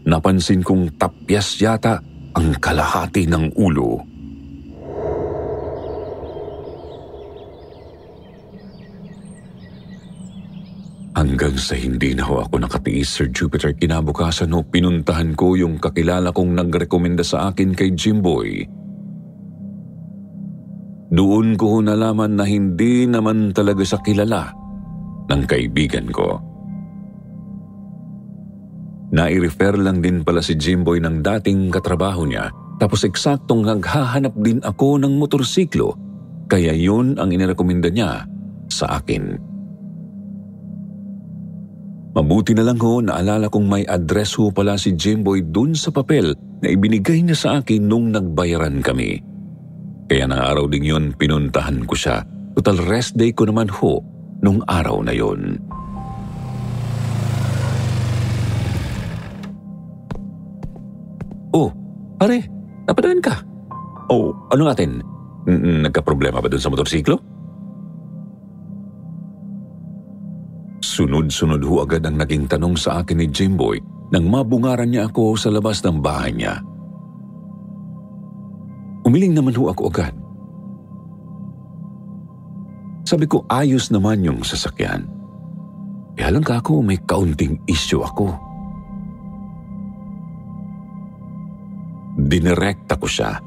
Napansin kong tapyas yata ang kalahati ng ulo. Hanggang sa hindi na ho ako nakatiis, Sir Jupiter, kinabukasan ho pinuntahan ko yung kakilala kong nagrekomenda sa akin kay Jimboy. Doon ko nalaman na hindi naman talaga siya kilala ng kaibigan ko. Nai-refer lang din pala si Jimboy ng dating katrabaho niya, tapos eksaktong naghahanap din ako ng motorsiklo kaya yun ang inirekomenda niya sa akin. Mabuti na lang ho, naalala kong may address ho pala si Jimboy dun sa papel na ibinigay niya sa akin nung nagbayaran kami. Kaya ng araw ding yun, pinuntahan ko siya. Total rest day ko naman ho nung araw na yun. Oh, pare, napadaan ka. Oh, ano natin? Nagka-problema ba dun sa motorsiklo? Sunod-sunod ho agad ang naging tanong sa akin ni Jimboy nang mabungaran niya ako sa labas ng bahay niya. Umiling naman ho ako agad. Sabi ko ayos naman yung sasakyan. Kaya lang kako may kaunting issue ako. Dinirekta ko siya.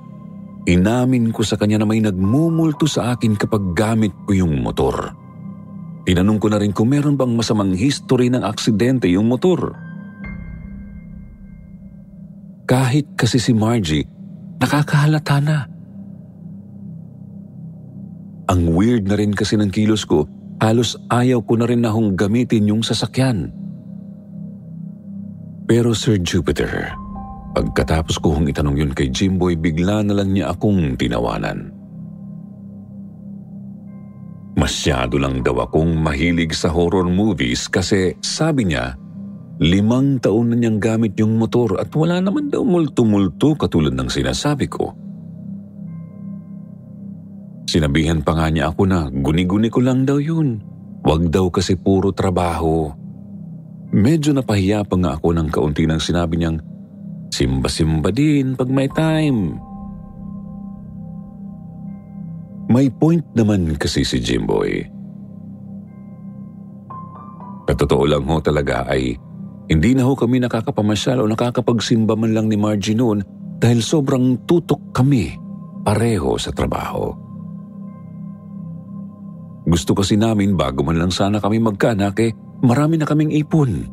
Inamin ko sa kanya na may nagmumulto sa akin kapag gamit ko yung motor. Tinanong ko na rin kung meron bang masamang history ng aksidente yung motor. Kahit kasi si Margie, nakakahalata na. Ang weird na rin kasi ng kilos ko, halos ayaw ko na rin hong gamitin yung sasakyan. Pero Sir Jupiter, pagkatapos ko hong itanong yun kay Jimboy, bigla na lang niya akong tinawanan. Masyado lang daw akong mahilig sa horror movies kasi sabi niya, 5 taon na niyang gamit yung motor at wala naman daw multo-multo katulad ng sinasabi ko. Sinabihan pa nga niya ako na guni-guni ko lang daw yun. Wag daw kasi puro trabaho. Medyo napahiya pa nga ako ng kaunti nang sinabi niyang, simba-simba din pag may time. May point naman kasi si Jimboy. At totoo lang ho talaga ay hindi na ho kami nakakapamasyal o nakakapagsimba man lang ni Margie noon dahil sobrang tutok kami pareho sa trabaho. Gusto kasi namin bago man lang sana kami magkaanak marami na kaming ipon.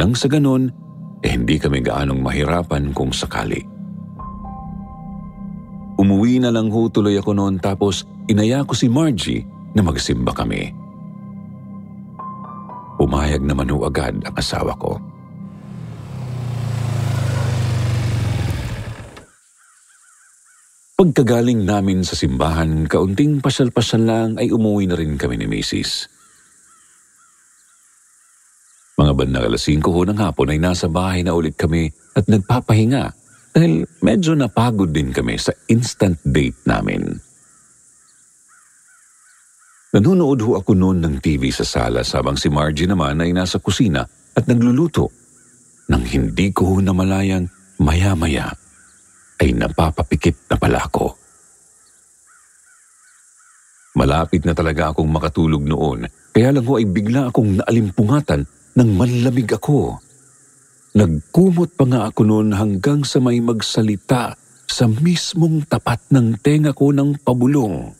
Nang sa ganon, hindi kami gaanong mahirapan kung sakali. Umuwi na lang ho tuloy ako noon tapos inaya ko si Margie na magsimba kami. Pumayag naman ho agad ang asawa ko. Pagkagaling namin sa simbahan, kaunting pasyal-pasyal lang ay umuwi na rin kami ni Mrs. Mga bandang 5:00 ho ng hapon ay nasa bahay na ulit kami at nagpapahinga. Dahil medyo napagod din kami sa instant date namin. Nanunood ho ako noon ng TV sa sala habang si Margie naman ay nasa kusina at nagluluto. Nang hindi ko ho namalayang maya-maya ay napapapikit na pala ako. Malapit na talaga akong makatulog noon kaya lang ho ay bigla akong naalimpungatan nang manlamig ako. Nagkumot pa nga ako noon hanggang sa may magsalita sa mismong tapat ng tenga ko ng pabulong.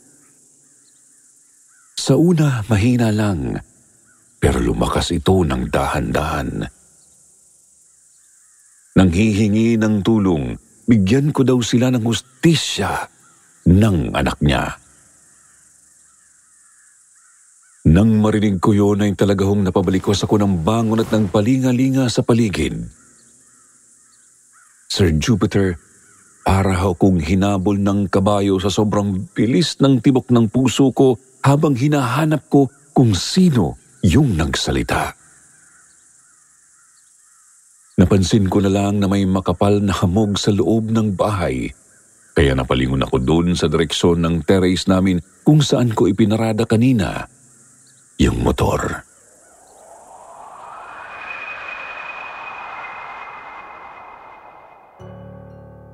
Sa una, mahina lang, pero lumakas ito ng dahan-dahan. Nang hihingi ng tulong, bigyan ko daw sila ng hustisya ng anak niya. Nang marinig ko yun ay talagahong napabalikwas ako ng bangon at ng palinga-linga sa paligid. Sir Jupiter, para akong hinabol ng kabayo sa sobrang bilis ng tibok ng puso ko habang hinahanap ko kung sino yung nagsalita. Napansin ko na lang na may makapal na hamog sa loob ng bahay, kaya napalingon ako doon sa direksyon ng terrace namin kung saan ko ipinarada kanina yung motor.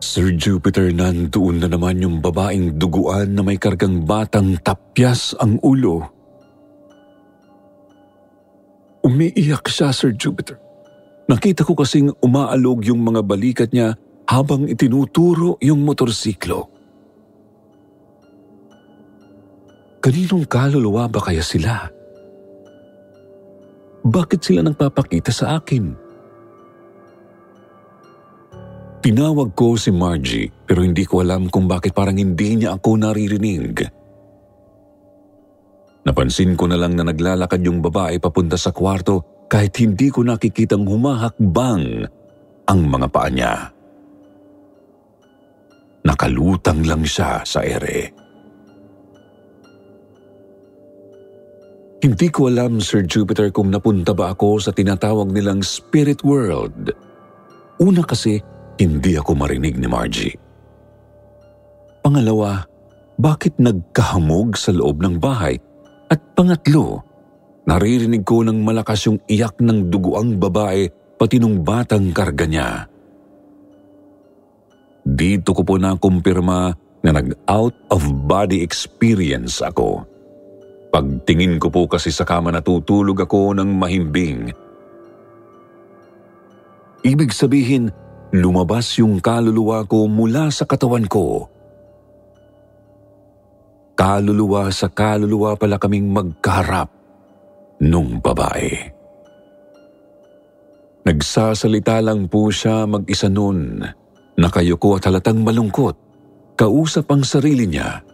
Sir Jupiter, nandoon na naman yung babaeng duguan na may kargang batang tapyas ang ulo. Umiiyak siya, Sir Jupiter. Nakita ko kasing umaalog yung mga balikat niya habang itinuturo yung motorsiklo. Kaninong kaluluwa ba kaya sila? Bakit sila nagpapakita sa akin? Tinawag ko si Margie pero hindi ko alam kung bakit parang hindi niya ako naririnig. Napansin ko na lang na naglalakad yung babae papunta sa kwarto kahit hindi ko nakikitang humahakbang ang mga paa niya. Nakalutang lang siya sa ere. Hindi ko alam, Sir Jupiter, kung napunta ba ako sa tinatawag nilang spirit world. Una kasi, hindi ako marinig ni Margie. Pangalawa, bakit nagkahamog sa loob ng bahay? At pangatlo, naririnig ko ng malakas yung iyak ng duguang babae pati nung batang karga niya. Dito ko po nakumpirma na nag-out-of-body experience ako. Pagtingin ko po kasi sa kama natutulog ako ng mahimbing. Ibig sabihin, lumabas yung kaluluwa ko mula sa katawan ko. Kaluluwa sa kaluluwa pala kaming magkaharap nung babae. Nagsasalita lang po siya mag-isa nun. Nakayuko at halatang malungkot. Kausap ang sarili niya.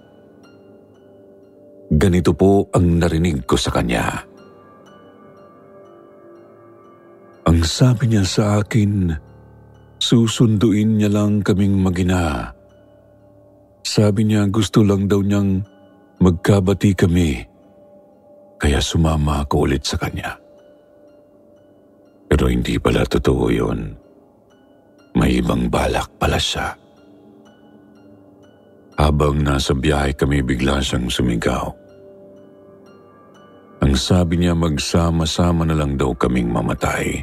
Ganito po ang narinig ko sa kanya. Ang sabi niya sa akin, susunduin niya lang kaming mag-ina. Sabi niya gusto lang daw niyang magkabati kami, kaya sumama ako ulit sa kanya. Pero hindi pala totoo yun. May ibang balak pala siya. Habang nasa biyahe kami, bigla siyang sumigaw. Ang sabi niya magsama-sama na lang daw kaming mamatay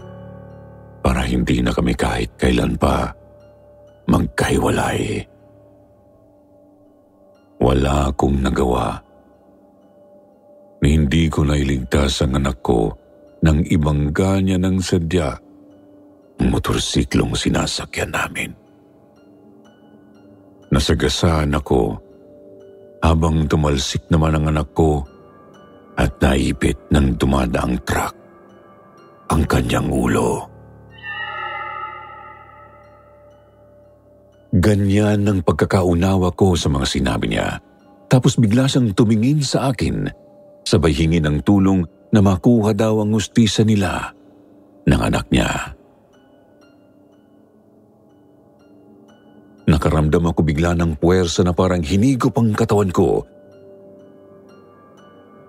para hindi na kami kahit kailan pa magkahiwalay. Wala akong nagawa. Hindi ko nailigtas ang anak ko ng ibang ganya ng sadya ang motorsiklong sinasakyan namin. Nasagasaan ako habang tumalsik naman ang anak ko at naipit ng dumadaang truck ang kanyang ulo. Ganyan ang pagkakaunawa ko sa mga sinabi niya. Tapos bigla siyang tumingin sa akin, sabay hingi ng tulong na makuha daw ang hustisya nila ng anak niya. Nakaramdam ako bigla ng puwersa na parang hinigop ang katawan ko.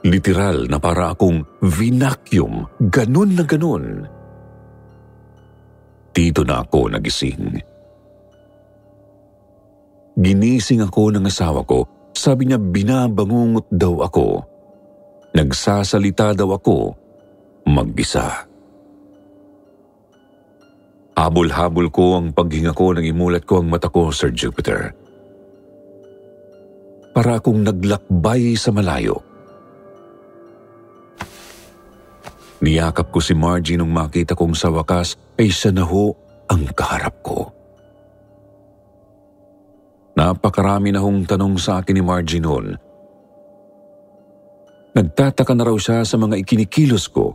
Literal na para akong vinacuum, ganun na ganun. Dito na ako nagising. Ginising ako ng asawa ko. Sabi niya binabangungot daw ako. Nagsasalita daw ako mag-isa. Habol-habol ko ang paghinga ko nang imulat ko ang mata ko, Sir Jupiter. Para akong naglakbay sa malayo. Niyakap ko si Margie nung makita kong sa wakas ay siya na ho ang kaharap ko. Napakarami na hong tanong sa akin ni Margie noon. Nagtataka na raw siya sa mga ikinikilos ko.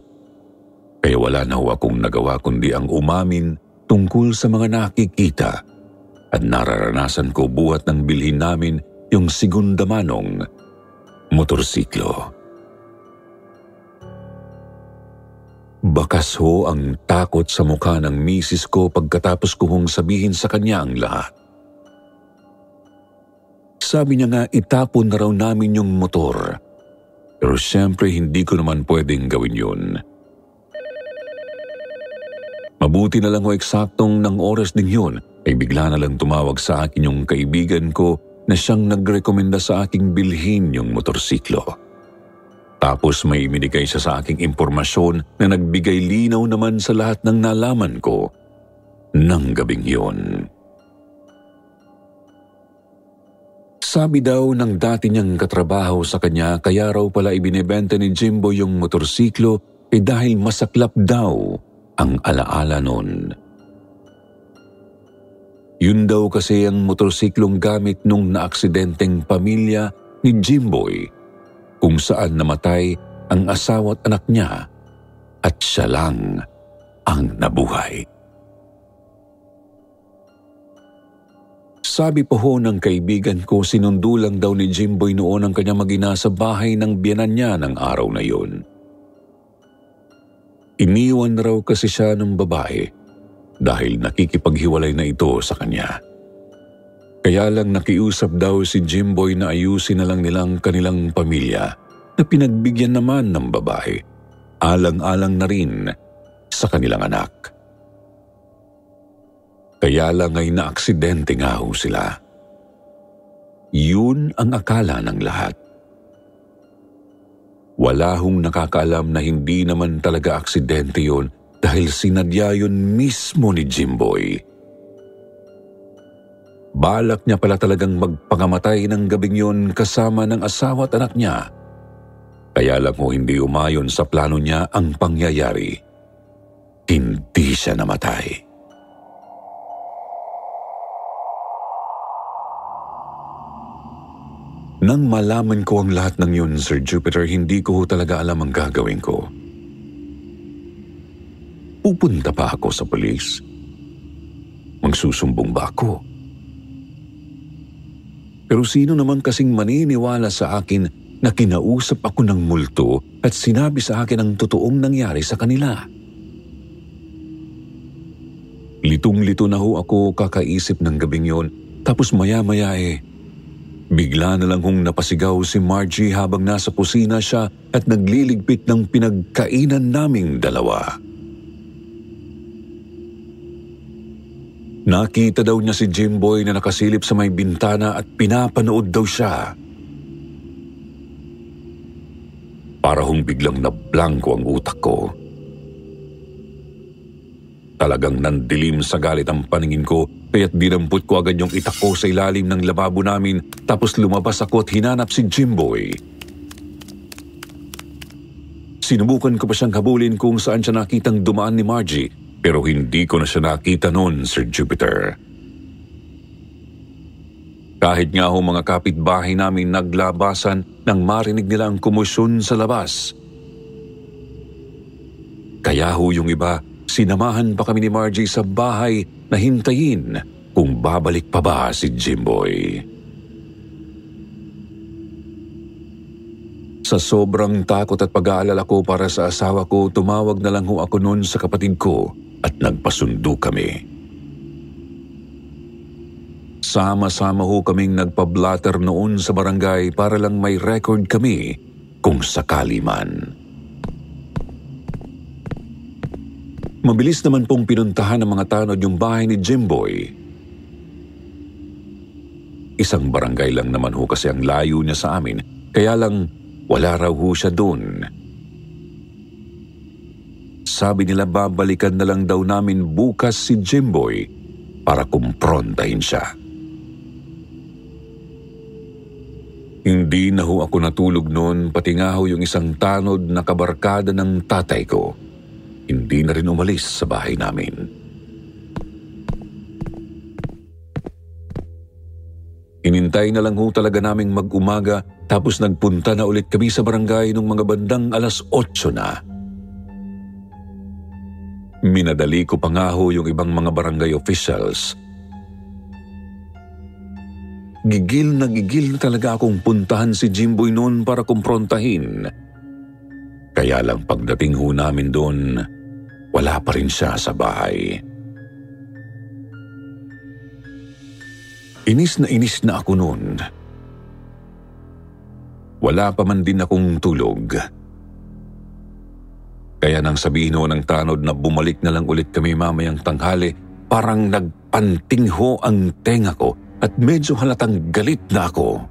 Kaya wala na ho akong nagawa kundi ang umamin tungkol sa mga nakikita at nararanasan ko buhat ng bilhin namin yung segunda manong motorsiklo. Bakas ho ang takot sa mukha ng misis ko pagkatapos ko hong sabihin sa kanya ang lahat. Sabi niya nga itapon na raw namin yung motor. Pero siyempre hindi ko naman pwedeng gawin yun. Mabuti na lang ho eksaktong ng oras din yun ay bigla na lang tumawag sa akin yung kaibigan ko na siyang nagrekomenda sa aking bilhin yung motorsiklo. Tapos may ibinigay siya sa aking impormasyon na nagbigay linaw naman sa lahat ng nalaman ko ng gabing yun. Sabi daw ng dati niyang katrabaho sa kanya kaya raw pala ibinebenta ni Jimbo yung motorsiklo dahil masaklap daw ang alaala nun. Yun daw kasi ang motorsiklong gamit nung naaksidenteng pamilya ni Jimboy kung saan namatay ang asawa at anak niya at siya lang ang nabuhay. Sabi po ho ng kaibigan ko, sinundo lang daw ni Jimboy noon ang kanyang mag-ina sa bahay ng biyanan niya ng araw na yun. Iniwan raw kasi siya ng babae dahil nakikipaghiwalay na ito sa kanya. Kaya lang nakiusap daw si Jimboy na ayusin na lang nilang kanilang pamilya na pinagbigyan naman ng babae, alang-alang na rin sa kanilang anak. Kaya lang ay naaksidente nga ho sila. Yun ang akala ng lahat. Wala hong nakakaalam na hindi naman talaga aksidente yun dahil sinadya yun mismo ni Jimboy. Balak niya pala talagang magpakamatay ng gabing yun kasama ng asawa at anak niya. Kaya lang ho hindi umayon sa plano niya ang pangyayari. Hindi siya namatay. Nang malaman ko ang lahat ng yun, Sir Jupiter, hindi ko talaga alam ang gagawin ko. Pupunta pa ako sa pulis? Magsusumbong ba ako? Pero sino naman kasing maniniwala sa akin na kinausap ako ng multo at sinabi sa akin ang totoong nangyari sa kanila? Litong-lito na ho ako kakaisip ng gabing yon, tapos maya-maya bigla na lang hong napasigaw si Margie habang nasa kusina siya at nagliligpit ng pinagkainan naming dalawa. Nakita daw niya si Jimboy na nakasilip sa may bintana at pinapanood daw siya. Para hong biglang nablangko ang utak ko. Talagang nandilim sa galit ang paningin ko, kaya't dinampot ko agad yung itak ko sa ilalim ng lababo namin, tapos lumabas ako at hinanap si Jimboy. Sinubukan ko pa siyang habulin kung saan siya nakitang dumaan ni Margie, pero hindi ko na siya nakita noon, Sir Jupiter. Kahit nga ho mga kapitbahay namin naglabasan nang marinig nila ang kumusyon sa labas. Kaya ho yung iba, sinamahan pa kami ni Margie sa bahay na hintayin kung babalik pa ba si Jimboy. Sa sobrang takot at pag-aalala ko para sa asawa ko, tumawag na lang ho ako noon sa kapatid ko at nagpasundo kami. Sama-sama ho kaming nagpa-blatter noon sa barangay para lang may record kami kung sakali man. Mabilis naman pong pinuntahan ng mga tanod yung bahay ni Jimboy. Isang barangay lang naman ho kasi ang layo niya sa amin, kaya lang wala raw ho siya doon. Sabi nila babalikan na lang daw namin bukas si Jimboy para kumprontahin siya. Hindi na ho ako natulog noon, pati nga ho yung isang tanod na kabarkada ng tatay ko. Hindi na rin umalis sa bahay namin. Inintay na lang ho talaga naming mag-umaga, tapos nagpunta na ulit kami sa barangay nung mga bandang 8:00 na. Minadali ko pa nga ho yung ibang mga barangay officials. Gigil na talaga akong puntahan si Jimboy noon para kumprontahin. Kaya lang pagdating ho namin doon, wala pa rin siya sa bahay. Inis na ako noon. Wala pa man din akong tulog. Kaya nang sabihin ho ng tanod na bumalik na lang ulit kami mamayang tanghali, parang nagpanting ho ang tenga ko at medyo halatang galit na ako.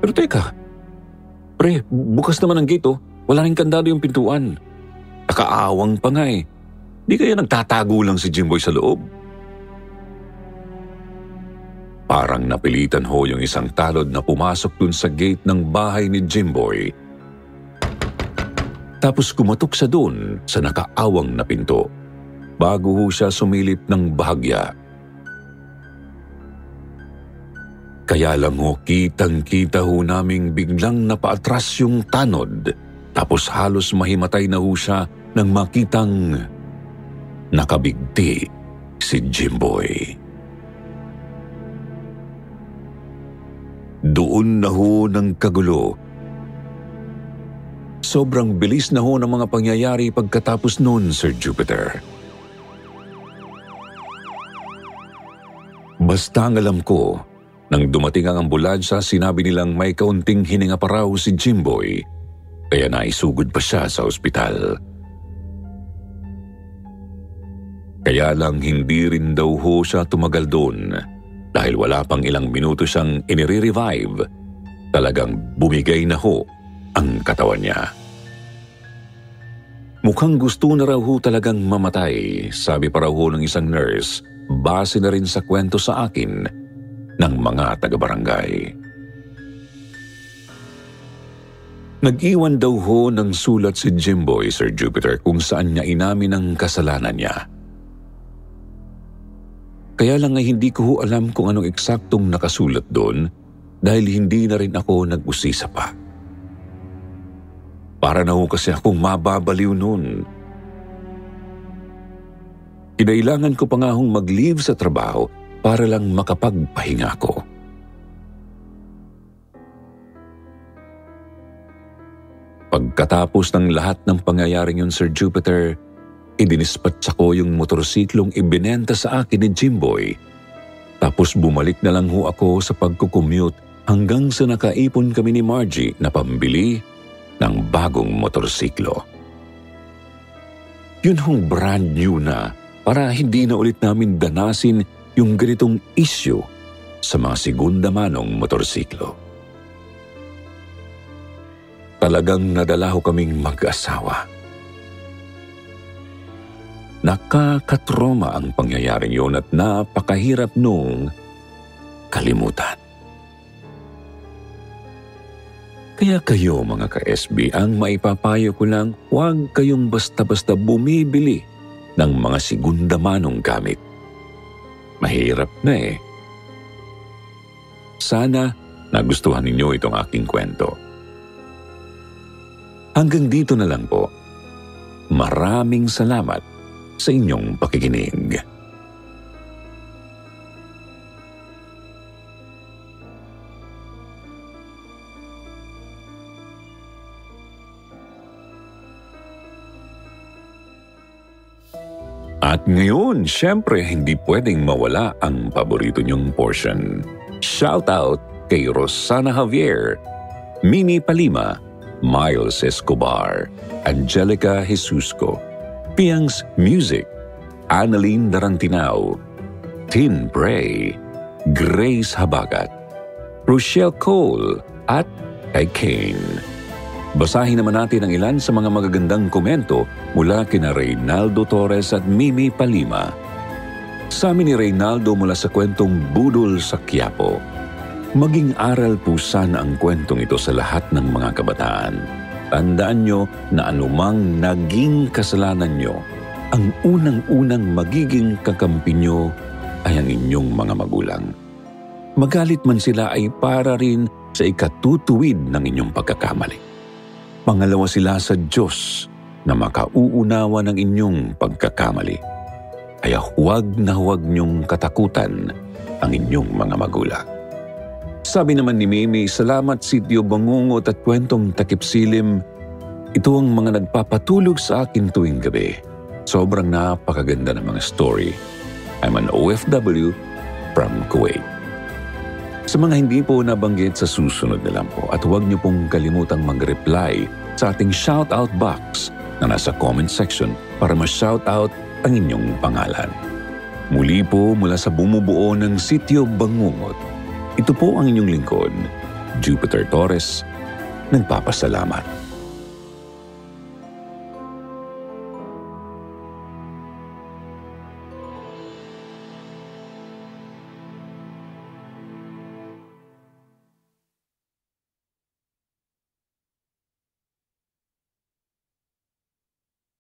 Pero teka, pre, bukas naman ang gate. Wala rin kandado yung pintuan. Nakaawang pa nga eh. Di kaya nagtatago lang si Jimboy sa loob? Parang napilitan ho yung isang talod na pumasok dun sa gate ng bahay ni Jimboy. Tapos kumatok siya dun sa nakaawang na pinto bago ho siya sumilip ng bahagya. Kaya lang ho, kitang-kita ho naming biglang napaatras yung tanod, tapos halos mahimatay na ho siya nang makitang nakabigti si Jimboy. Doon na ho ng kagulo. Sobrang bilis na ho ng mga pangyayari pagkatapos noon, Sir Jupiter. Basta ang alam ko, nang dumating ang ambulansya, sinabi nilang may kaunting hininga pa raw si Jimboy, kaya naisugod pa siya sa ospital. Kaya lang hindi rin daw ho siya tumagal doon dahil wala pang ilang minuto siyang inire-revive. Talagang bumigay na ho ang katawan niya. Mukhang gusto na raw ho talagang mamatay, sabi pa raw ho ng isang nurse, base na rin sa kwento sa akin ng mga taga-barangay. Nag-iwan daw ho ng sulat si Jimboy, Sir Jupiter, kung saan niya inamin ang kasalanan niya. Kaya lang ay hindi ko ho alam kung anong eksaktong nakasulat doon dahil hindi na rin ako nag-usisa pa. Para na ho kasi akong mababaliw noon. Kinailangan ko pa nga hong mag-leave sa trabaho para lang makapagpahinga ako. Pagkatapos ng lahat ng pangyayaring yun, Sir Jupiter, idinispatsa ko yung motorsiklong ibinenta sa akin ni Jimboy. Tapos bumalik na lang ho ako sa pagkukommute hanggang sa nakaipon kami ni Margie na pambili ng bagong motorsiklo. Yun hong brand new na para hindi na ulit namin danasin yung ganitong issue sa mga segunda manong motorsiklo. Talagang nadala ho kaming mag-asawa. Nakakatroma ang pangyayaring yun at napakahirap nung kalimutan. Kaya kayo mga ka-SB, ang maipapayo ko lang, huwag kayong basta-basta bumibili ng mga segunda manong gamit. Mahirap na eh. Sana nagustuhan ninyo itong aking kwento. Hanggang dito na lang po. Maraming salamat sa inyong pakikinig. At ngayon, syempre hindi pwedeng mawala ang paborito niyong portion. Shout out kay Rosana Javier, Mimi Palima, Miles Escobar, Angelica Jesusco, Piang's Music, Annalyn Darantinao, Tin Bray, Grace Habagat, Rochelle Cole, at kay Kane. Basahin naman natin ang ilan sa mga magagandang komento mula kina Reynaldo Torres at Mimi Palima. Sa amin ni Reynaldo mula sa kwentong Budol sa Quiapo. Maging aral po sana ang kwentong ito sa lahat ng mga kabataan. Tandaan nyo na anumang naging kasalanan nyo, ang unang-unang magiging kakampi nyo ay ang inyong mga magulang. Magalit man sila ay para rin sa ikatutuwid ng inyong pagkakamali. Pangalawa sila sa Diyos na makauunawa ng inyong pagkakamali. Kaya huwag na huwag niyong katakutan ang inyong mga magulang. Sabi naman ni Mimi, salamat Sitio Bangungot at kwentong Takip Silim. Ito ang mga nagpapatulog sa akin tuwing gabi. Sobrang napakaganda ng mga story. I'm an OFW from Kuwait. Sa mga hindi po nabanggit, sa susunod na lang po at huwag niyo pong kalimutang mag-reply sa ating shoutout box na nasa comment section para ma-shoutout ang inyong pangalan. Muli po mula sa bumubuo ng Sitio Bangungot, ito po ang inyong lingkod, Jupiter Torres, nagpapasalamat.